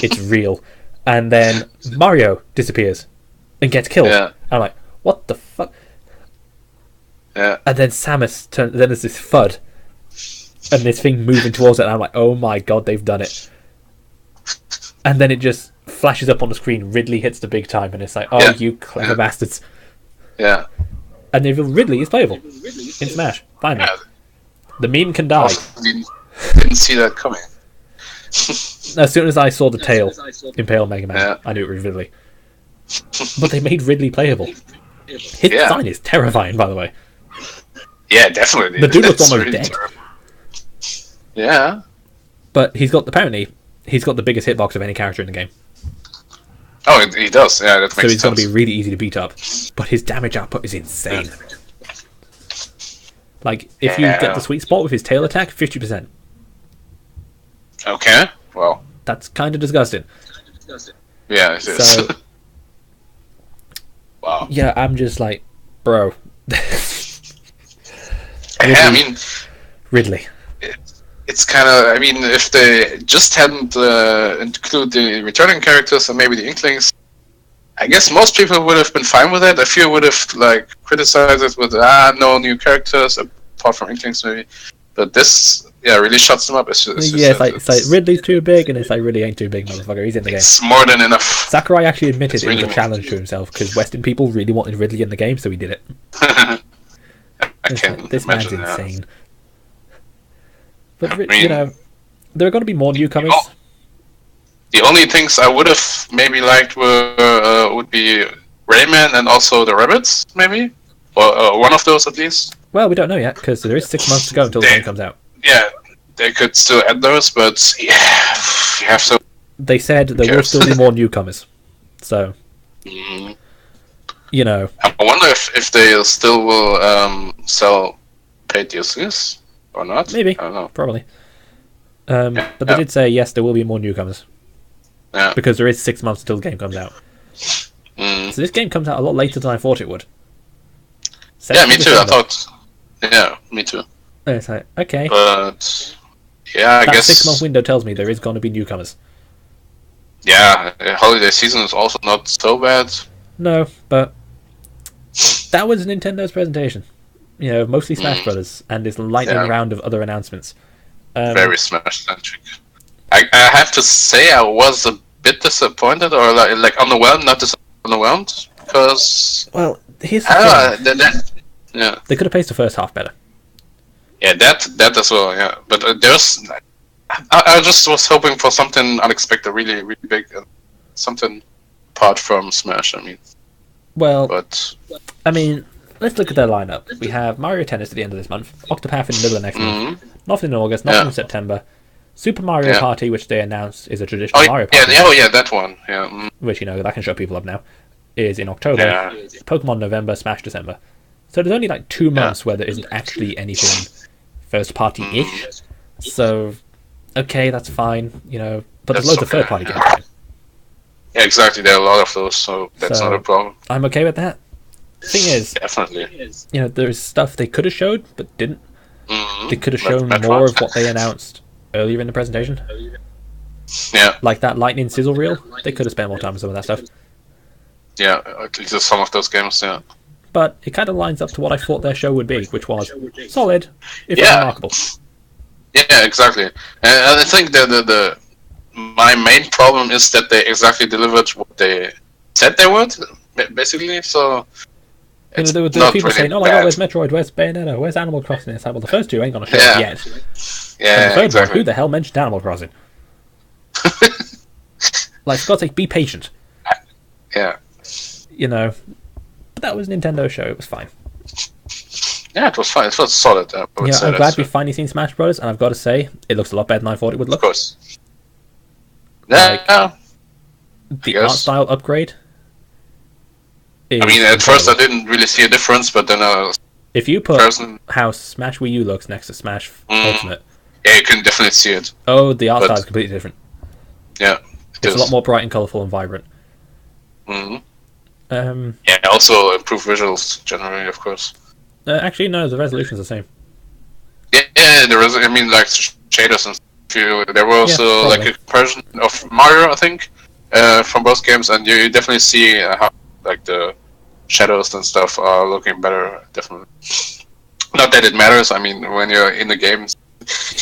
It's real. And then Mario disappears, and gets killed. Yeah. I'm like, what the fuck? Yeah. And then Samus then there's this FUD, and this thing moving towards it, and I'm like, oh my god, they've done it. And then it just flashes up on the screen, Ridley hits the big time, and it's like, oh, you clever bastards. Yeah. And they reveal Ridley is playable in Smash, finally. Yeah. The meme can die. Didn't see that coming. As soon as I saw the tail impale Mega Man, I knew it was Ridley. But they made Ridley playable. His design is terrifying, by the way. Yeah, definitely. The dude looks almost really dead. Terrible. Yeah. But apparently, he's got the biggest hitbox of any character in the game. Oh, he does. Yeah, that makes sense. So he's going to be really easy to beat up. But his damage output is insane. Like, if you get the sweet spot with his tail attack, 50%. Okay, well. That's kind of disgusting. Yeah, it is. So, wow. Yeah, I'm just like, bro. I mean... Ridley. It's kind of... I mean, if they just hadn't included the returning characters and maybe the Inklings, I guess most people would have been fine with it. A few would have, criticized it with, no new characters, apart from Inklings maybe. But this... Yeah, really shuts them up. It's like Ridley's too big, and it's like Ridley ain't too big, motherfucker. He's in the game. It's more than enough. Sakurai actually admitted it was a challenge to himself because Western people really wanted Ridley in the game, so he did it. This man's insane. But there are going to be more newcomers. The only things I would have maybe liked would be Rayman and also the Rabbits, maybe, or one of those at least. Well, we don't know yet because there is 6 months to go until the game comes out. Yeah, they could still add those, but you have to. They said there will still be more newcomers, so I wonder if they still will sell paid DLCs or not. Maybe, I don't know. Probably. But they did say yes, there will be more newcomers. Yeah. Because there is 6 months until the game comes out. So this game comes out a lot later than I thought it would. Yeah, me too. I thought. Yeah, me too. It's like, okay. But I guess 6 month window tells me there is going to be newcomers. Yeah, holiday season is also not so bad. No, but that was Nintendo's presentation. Mostly Smash Brothers and this lightning round of other announcements. Very Smash centric. I have to say I was a bit disappointed, or underwhelmed, not underwhelmed, because here's the thing. They could have paced the first half better. Yeah, that as well. Yeah, but I just was hoping for something unexpected, really, really big, something apart from Smash. I mean, let's look at their lineup. We have Mario Tennis at the end of this month, Octopath in the middle of next month, nothing in August, nothing in September, Super Mario Party, which they announced is a traditional Mario Party. That one. Yeah. Which that can show people up now. Is in October. Yeah. Pokemon November, Smash December. So there's only 2 months where there isn't actually anything first party-ish. So, okay, that's fine, but there's loads of third party games. Yeah, exactly. There are a lot of those, so that's not a problem. I'm okay with that. Thing is, definitely, there's stuff they could have showed but didn't. They could have shown more of what they announced earlier in the presentation. Yeah, like that lightning sizzle reel. They could have spent more time on some of that stuff. Yeah, at least some of those games. Yeah. But it kind of lines up to what I thought their show would be, which was solid, if Yeah. remarkable. Yeah, exactly. And I think that my main problem is that they exactly delivered what they said they would, basically. So it's There were not people really saying, "Oh my god, bad. where's Metroid? Where's Bayonetta? Where's Animal Crossing?" It's like, well, the first two ain't gonna show Yeah. up yet. And the Yeah, third exactly. one, who the hell mentioned Animal Crossing? Like, for God's sake, be patient. Yeah. But that was a Nintendo show. It was fine. Yeah, it was fine. It was solid. I would say I'm that, glad so- we've finally seen Smash Bros. And I've got to say, it looks a lot better than I thought it would Of look. course. Like, Yeah. The Yes. art style upgrade. I mean, at first I didn't really see a difference, but then if you put person, how Smash Wii U looks next to Smash Ultimate, yeah, you can definitely see it. the art But- style is completely different. Yeah. It's a lot more bright and colourful and vibrant. Hmm. Um, Yeah, also improved visuals generally, of course. Actually, no, the resolution's the same. Yeah, there was. I mean, like shaders and stuff. There were also Yeah, like a version of Mario, I think, from both games, and you definitely see how like the shadows and stuff are looking better. Definitely. Not that it matters. I mean, when you're in the games,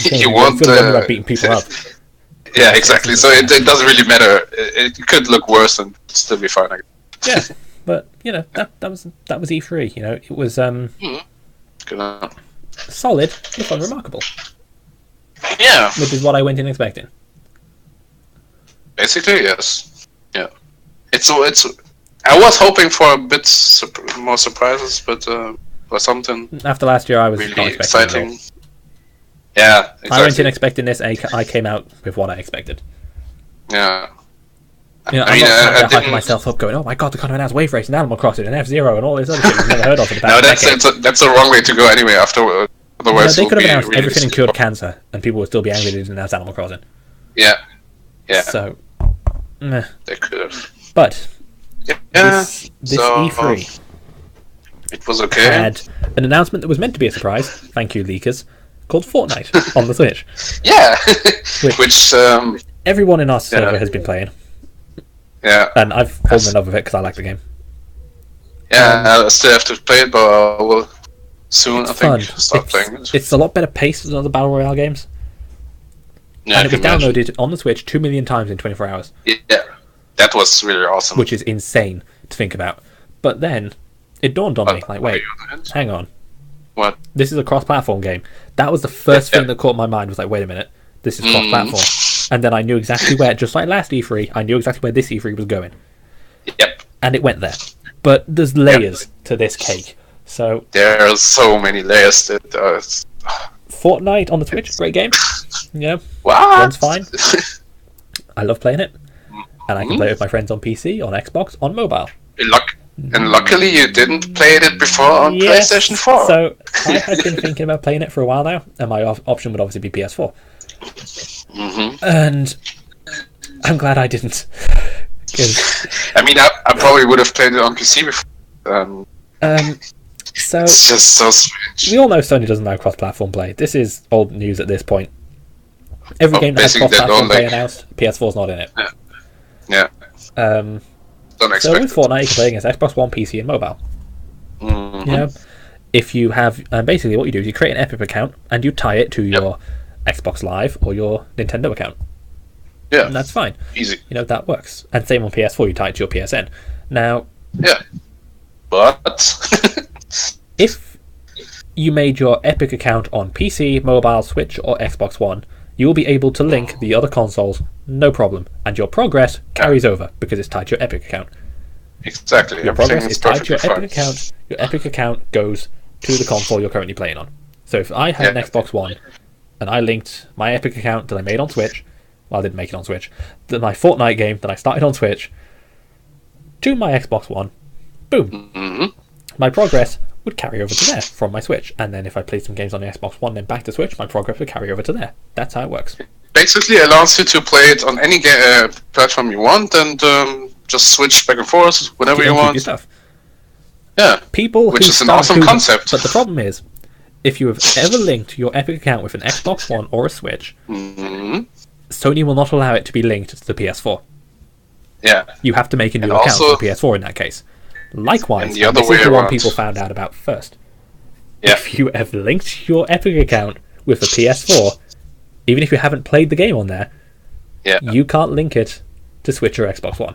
you want. feel like about beating people up. Yeah, exactly. So it doesn't really matter. It could look worse and still be fine. I guess. Yeah, but that was E3. It was Good enough. solid, if unremarkable, Yeah, which is what I went in expecting. basically yes. Yeah, it's. I was hoping for a bit more surprises, but or something After last year, I was really not expecting it at all. exciting. Yeah, exactly. I went in expecting this, and I came out with what I expected. Yeah. I'm I not mean, hyping didn't- myself up, going, "Oh my god, they're going to announce Wave Race and Animal Crossing and F-Zero and all this other shit we've never heard of for the No, past decade." that's the wrong way to go anyway. Otherwise, They it'll could have be announced really everything and stupid. cured cancer, and people would still be angry they didn't announce Animal Crossing. Yeah, yeah, So, meh. they could have. But Yeah, this so, E3 it was okay. had an announcement that was meant to be a surprise. Thank you, leakers. Called Fortnite on the Switch. Yeah, Which- which Everyone in our server has been playing, yeah, and I've fallen in love with it because I like the game. yeah. I still have to play it, but I will soon. It's I think fun. start playing it. It's a lot better paced than other battle royale games, Yeah, and I it was can imagine. downloaded on the Switch 2 million times in 24 hours, Yeah, that was really awesome. which is insane to think about. But then it dawned on me, like, wait, hang on, What? this is a cross-platform game. That was the first Yeah. thing that caught my mind. Was like, wait a minute, this is cross-platform, and then I knew exactly where, just like last E3, I knew exactly where this E3 was going, Yep. and it went there. But there's layers to this cake. So There are so many layers that Fortnite on the Switch, great game. Yeah, what? runs fine. I love playing it, and I can play it with my friends on PC, on Xbox, on mobile. And luckily you didn't play it before on Yes. PlayStation 4. So I had been thinking about playing it for a while now, and my option would obviously be PS4. And I'm glad I didn't. 'Cause, I mean, I probably would have played it on PC before. so It's just so strange. we all know Sony doesn't allow cross-platform play. This is old news at this point. Every game that has basically they cross-platform don't play like- announced, PS4's not in it. Yeah, Um, don't so expect with Fortnite, you can play against Xbox One, PC, and mobile. it. Mhm. Yeah. If you have, basically what you do is you create an Epic account and you tie it to your Xbox Live or your Nintendo account, Yeah, and that's fine. easy. That works. And same on PS4, you tie it to your PSN. Now, Yeah, but if you made your Epic account on PC, mobile, Switch, or Xbox One, you will be able to link the other consoles, no problem, and your progress carries over because it's tied to your Epic account. exactly, Your everything progress is is tied to your perfectly Epic fine. account. Your Epic account goes to the console you're currently playing on. So if I had an Yeah. Xbox One and I linked my Epic account that I made on Switch, well, I didn't make it on Switch, my Fortnite game that I started on Switch, to my Xbox One, boom, Mhm. my progress would carry over to there from my Switch. And then if I played some games on the Xbox One, then back to Switch, my progress would carry over to there. That's how it works. Basically allows you to play it on any platform you want and just switch back and forth whenever you And keep your want. stuff. Yeah, People Which who is an start awesome concept. But the problem is, if you have ever linked your Epic account with an Xbox One or a Switch, Mhm. Sony will not allow it to be linked to the PS4. Yeah. You have to make a new And account also- for the PS4 in that case. Likewise, And the other this way is the one around. people found out about first. Yeah. If you have linked your Epic account with a PS4, even if you haven't played the game on there, Yeah. you can't link it to Switch or Xbox One.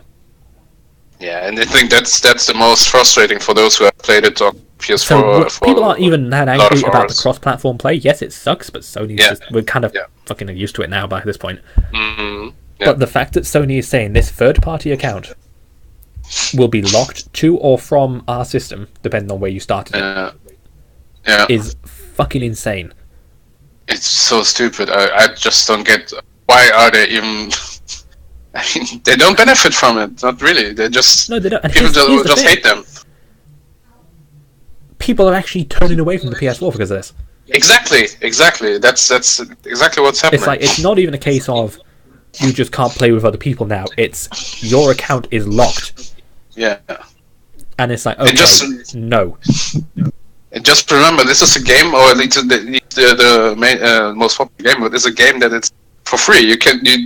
Yeah, and I think that's the most frustrating for those who have played it on PS4. So for people aren't even that a lot angry of about the hours. cross-platform play. Yes, it sucks, but Sony's Yeah. just, we're kind of Yeah. fucking used to it now by this point. Mm-hmm. Yeah. But the fact that Sony is saying this third-party account will be locked to or from our system, depending on where you started it, Yeah. is fucking insane. It's so stupid. I just don't get why are they even. I mean, they don't benefit from it. Not really. They just No, they don't. And people here's the just thing. hate them. People are actually turning away from the PS4 because of this. Exactly. That's exactly what's happening. It's like, it's not even a case of you just can't play with other people now. It's your account is locked, yeah. and it's like, okay, no. And just remember, this is a game, or at least the main, most popular game, but it's a game that it's for free. You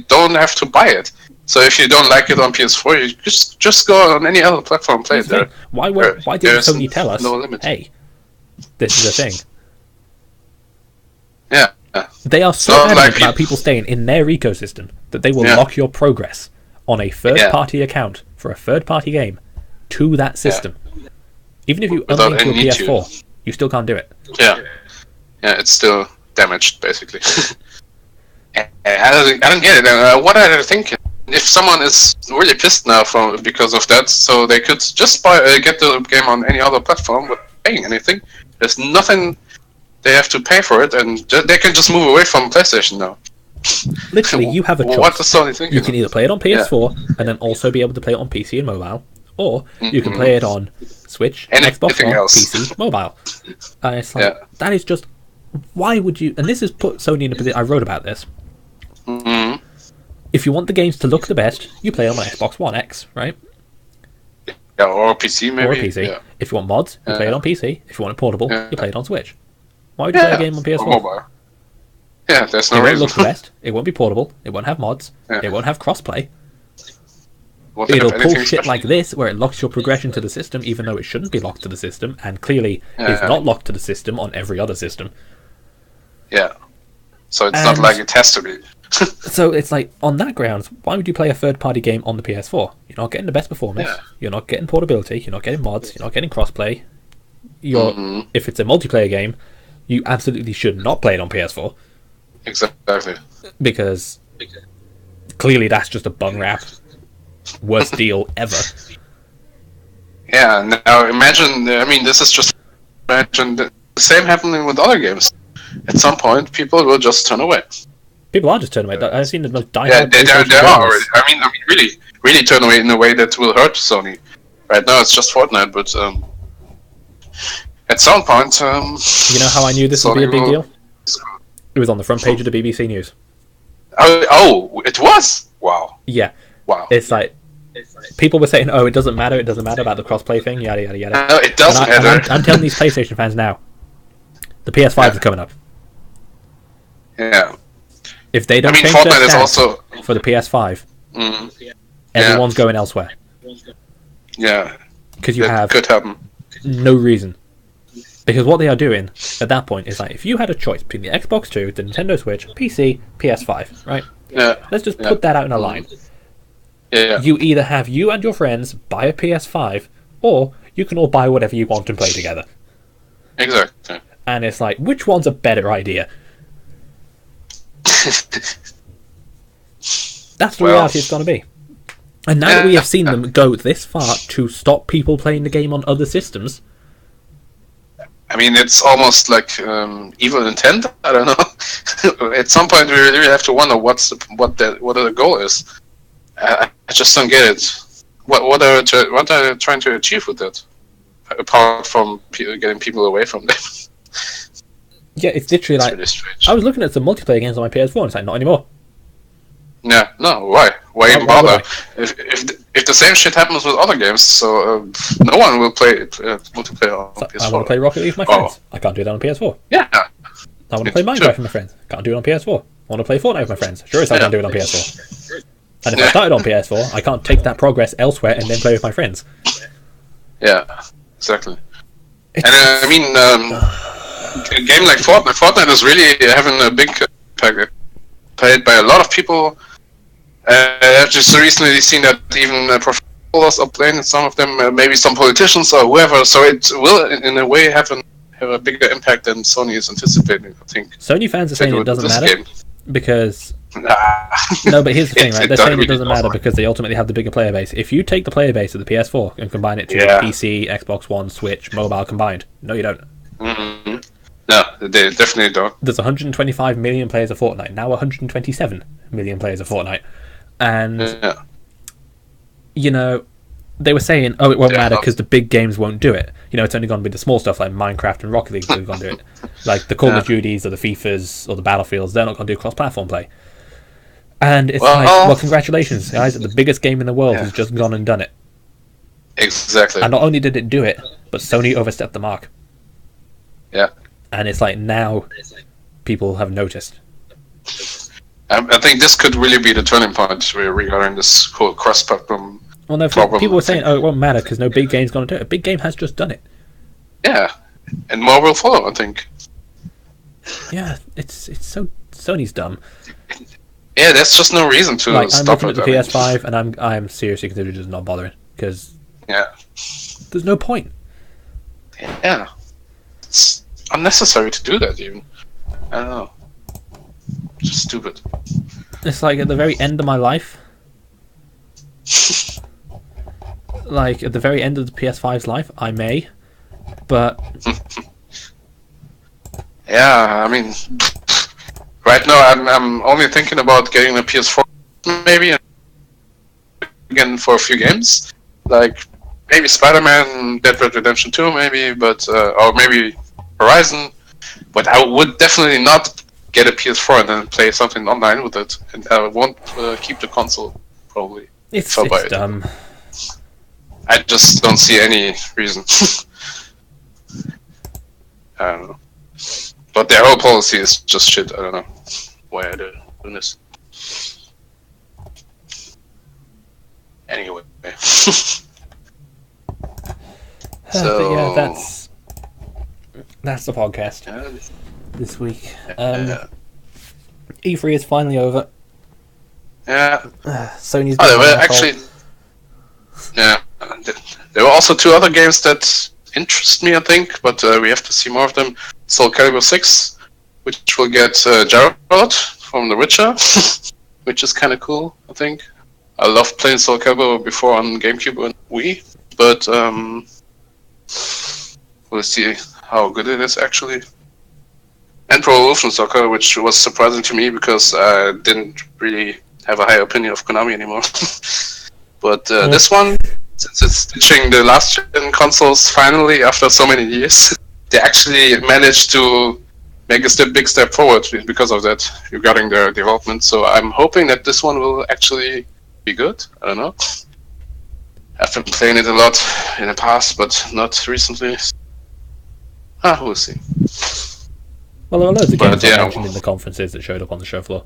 don't have to buy it. So if you don't like it on PS4, you just go on any other platform and play it there. Why didn't There's Sony tell us, no limit. hey, this is a thing? Yeah. They are so Not adamant like about people staying in their ecosystem that they will lock your progress on a third-party account for a third-party game to that system. Even if you Without unlink your any need to. PS4, you still can't do it. Yeah, it's still damaged, basically. I don't get it. What are they thinking? If someone is really pissed now because of that, so they could just get the game on any other platform without paying anything. There's nothing they have to pay for it, and they can just move away from PlayStation now. Literally, you have a choice. What is Sony thinking? You can either play it on PS4 and then also be able to play it on PC and mobile, or you can play it on Switch, Xbox One, else. PC, mobile. And it's like, that is just, why would you? And this has put Sony in a position. I wrote about this. Mm-hmm. If you want the games to look the best, you play them on Xbox One X, right? Yeah, or PC maybe. Or a PC. Yeah. If you want mods, you play it on PC. If you want it portable, Yeah. you play it on Switch. Why would you play a game on PS4? Or mobile. Yeah, there's It no won't reason. look the best. It won't be portable. It won't have mods. Yeah. It won't have crossplay. Won't have It'll pull anything shit special. like this, where it locks your progression to the system, even though it shouldn't be locked to the system, and clearly is Yeah. not locked to the system on every other system. Yeah. So it's And- not like it has to be. So it's like, on that grounds, why would you play a third-party game on the PS4? You're not getting the best performance. Yeah. You're not getting portability. You're not getting mods. You're not getting crossplay. If it's a multiplayer game, you absolutely should not play it on PS4, Exactly. because clearly that's just a bung wrap. Worst deal ever. Yeah, now imagine, I mean, this is just, imagine the same happening with other games. At some point, people will just turn away. People are just turning away. I've seen the most diehard Yeah, they PlayStation are gamers. already. I mean, really turn away in a way that will hurt Sony. Right now, it's just Fortnite, but at some point, You know how I knew this would be a Sony big will- deal? It was on the front page of the BBC News. Oh, it was. Wow. Yeah, Wow. it's like people were saying, "Oh, it doesn't matter about the crossplay thing, yada yada yada." No, it doesn't And matter. I'm telling these PlayStation fans now, the PS5 is coming up. Yeah. If they I don't mean, change Fortnite their is stance also. for the PS5, Mm, everyone's going elsewhere yeah. because you That have could happen. no reason. Because what they are doing at that point is like, if you had a choice between the Xbox 2, the Nintendo Switch, PC, PS5, right? Yeah. Let's just put that out in a line. Yeah. You either have you and your friends buy a PS5, or you can all buy whatever you want and play together. Exactly. And it's like, which one's a better idea? That's the Well, reality it's going to be. And now that we have seen them go this far to stop people playing the game on other systems, I mean, it's almost like evil intent. I don't know. At some point, we really have to wonder what the goal is. I just don't get it. What are they trying to achieve with that? Apart from getting people away from them. yeah, it's literally It's like, really strange. I was looking at some multiplayer games on my PS4 and it's like, not anymore. Yeah, no, why? Why even why would bother? If the same shit happens with other games, so no one will play multiplayer on It's like, PS4. I want to play Rocket League with my friends. I can't do that on PS4. Yeah, I want to play Sure. Minecraft with my friends. Can't do it on PS4. I want to play Fortnite with my friends. Sure as I can't do it on PS4. And if I started on PS4, I can't take that progress elsewhere and then play with my friends. Yeah, exactly. And I mean, a game like Fortnite is really having a big impact. Played by a lot of people. I've just recently seen that even professionals are playing some of them, maybe some politicians or whoever. So it will, in a way, have a bigger impact than Sony is anticipating, I think. Sony fans are saying it doesn't matter because... Nah. No, but here's the thing, right? They're saying it doesn't matter because they ultimately have the bigger player base. If you take the player base of the PS4 and combine it to PC, Xbox One, Switch, mobile combined, no, you don't. Mm-hmm. No, they definitely don't. There's 125 million players of Fortnite, now 127 million players of Fortnite. And, you know, they were saying, oh, it won't matter because the big games won't do it. You know, it's only going to be the small stuff like Minecraft and Rocket League that are going to do it. Like the Call of Duties or the FIFAs or the Battlefields, they're not going to do cross-platform play. And it's well, congratulations, guys. The biggest game in the world has just gone and done it. Exactly. And not only did it do it, but Sony overstepped the mark. Yeah. And it's like now people have noticed. I think this could really be the turning point regarding this whole cross-platform problem. People were saying, oh, it won't matter because no big game's going to do it. A big game has just done it. Yeah. And more will follow, I think. Yeah, it's so... Sony's dumb. Yeah, there's just no reason to I'm stop looking it. at the PS5 and I'm seriously considering just not bothering because there's no point. Yeah, it's unnecessary to do that. Even I don't know, just stupid. It's like at the very end of my life, like at the very end of the PS5's life, I may, but yeah, I mean. Right now, I'm only thinking about getting a PS4 maybe again for a few games, like maybe Spider-Man, Dead Red Redemption 2 maybe, but or maybe Horizon. But I would definitely not get a PS4 and then play something online with it, and I won't keep the console probably. It's dumb. I just don't see any reason. I don't know. But their whole policy is just shit. I don't know why they're doing this. Anyway. So yeah, that's the podcast this week. E3 is finally over. Yeah. Sony's. Oh, there were actually. Yeah, there were also two other games that interest me, I think, but we have to see more of them. Soul Calibur 6, which will get Geralt from The Witcher, which is kind of cool, I think. I loved playing Soul Calibur before on GameCube and Wii, but we'll see how good it is actually. And Pro Evolution Soccer, which was surprising to me because I didn't really have a high opinion of Konami anymore. But this one, since it's ditching the last gen consoles finally after so many years, they actually managed to make a big step forward because of that regarding their development. So I'm hoping that this one will actually be good. I don't know. I've been playing it a lot in the past, but not recently. We'll see. Well, there were loads of games I mentioned in the conferences that showed up on the show floor.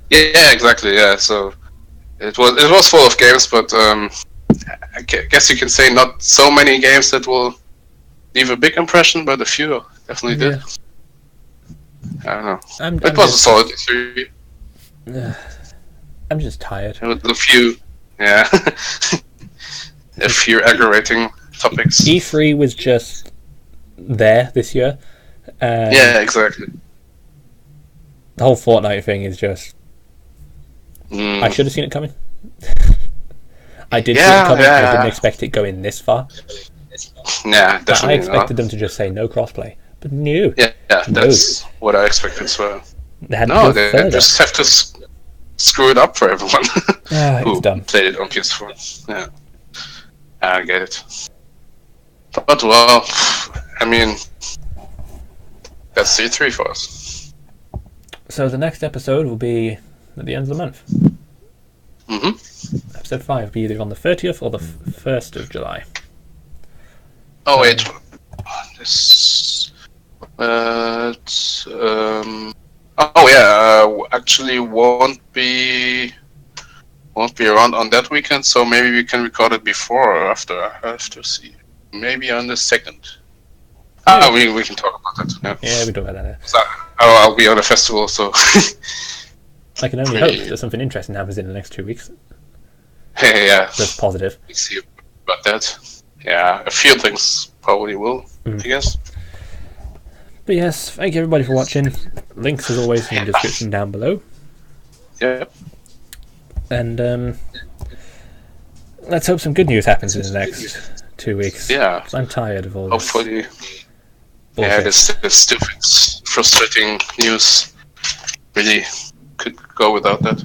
Yeah, exactly. Yeah, so it was full of games, but I guess you can say not so many games that will leave a big impression, but a few definitely did. I don't know. It was a solid E3. I'm just tired. With a few, a few aggravating topics. E3 was just there this year. Yeah, exactly. The whole Fortnite thing is just... I should have seen it coming. I did see it coming. I didn't expect it going this far. Yeah, definitely. I expected them to just say no crossplay, but no. Yeah, that's what I expected as well. They just have to screw it up for everyone who played it on PS4. Yeah, I get it. But well, I mean, that's C3 for us. So the next episode will be at the end of the month. Mm-hmm. Episode 5 will be either on the 30th or the 1st of July. Oh wait, this. Actually won't be won't be around on that weekend, so maybe we can record it before or after. I have to see. Maybe on the 2nd. Yeah. We can talk about that. Yeah, we talk about that. So, I'll be on a festival, so. I can only hope that something interesting happens in the next 2 weeks. Yeah. That's positive. We'll see about that. Yeah, a few things probably will, I guess. But yes, thank you everybody for watching. Links as always in the description down below. Yeah. And let's hope some good news happens in the next 2 weeks. Yeah. I'm tired of all this. Hopefully. bullshit. Yeah, this stupid, frustrating news really could go without that.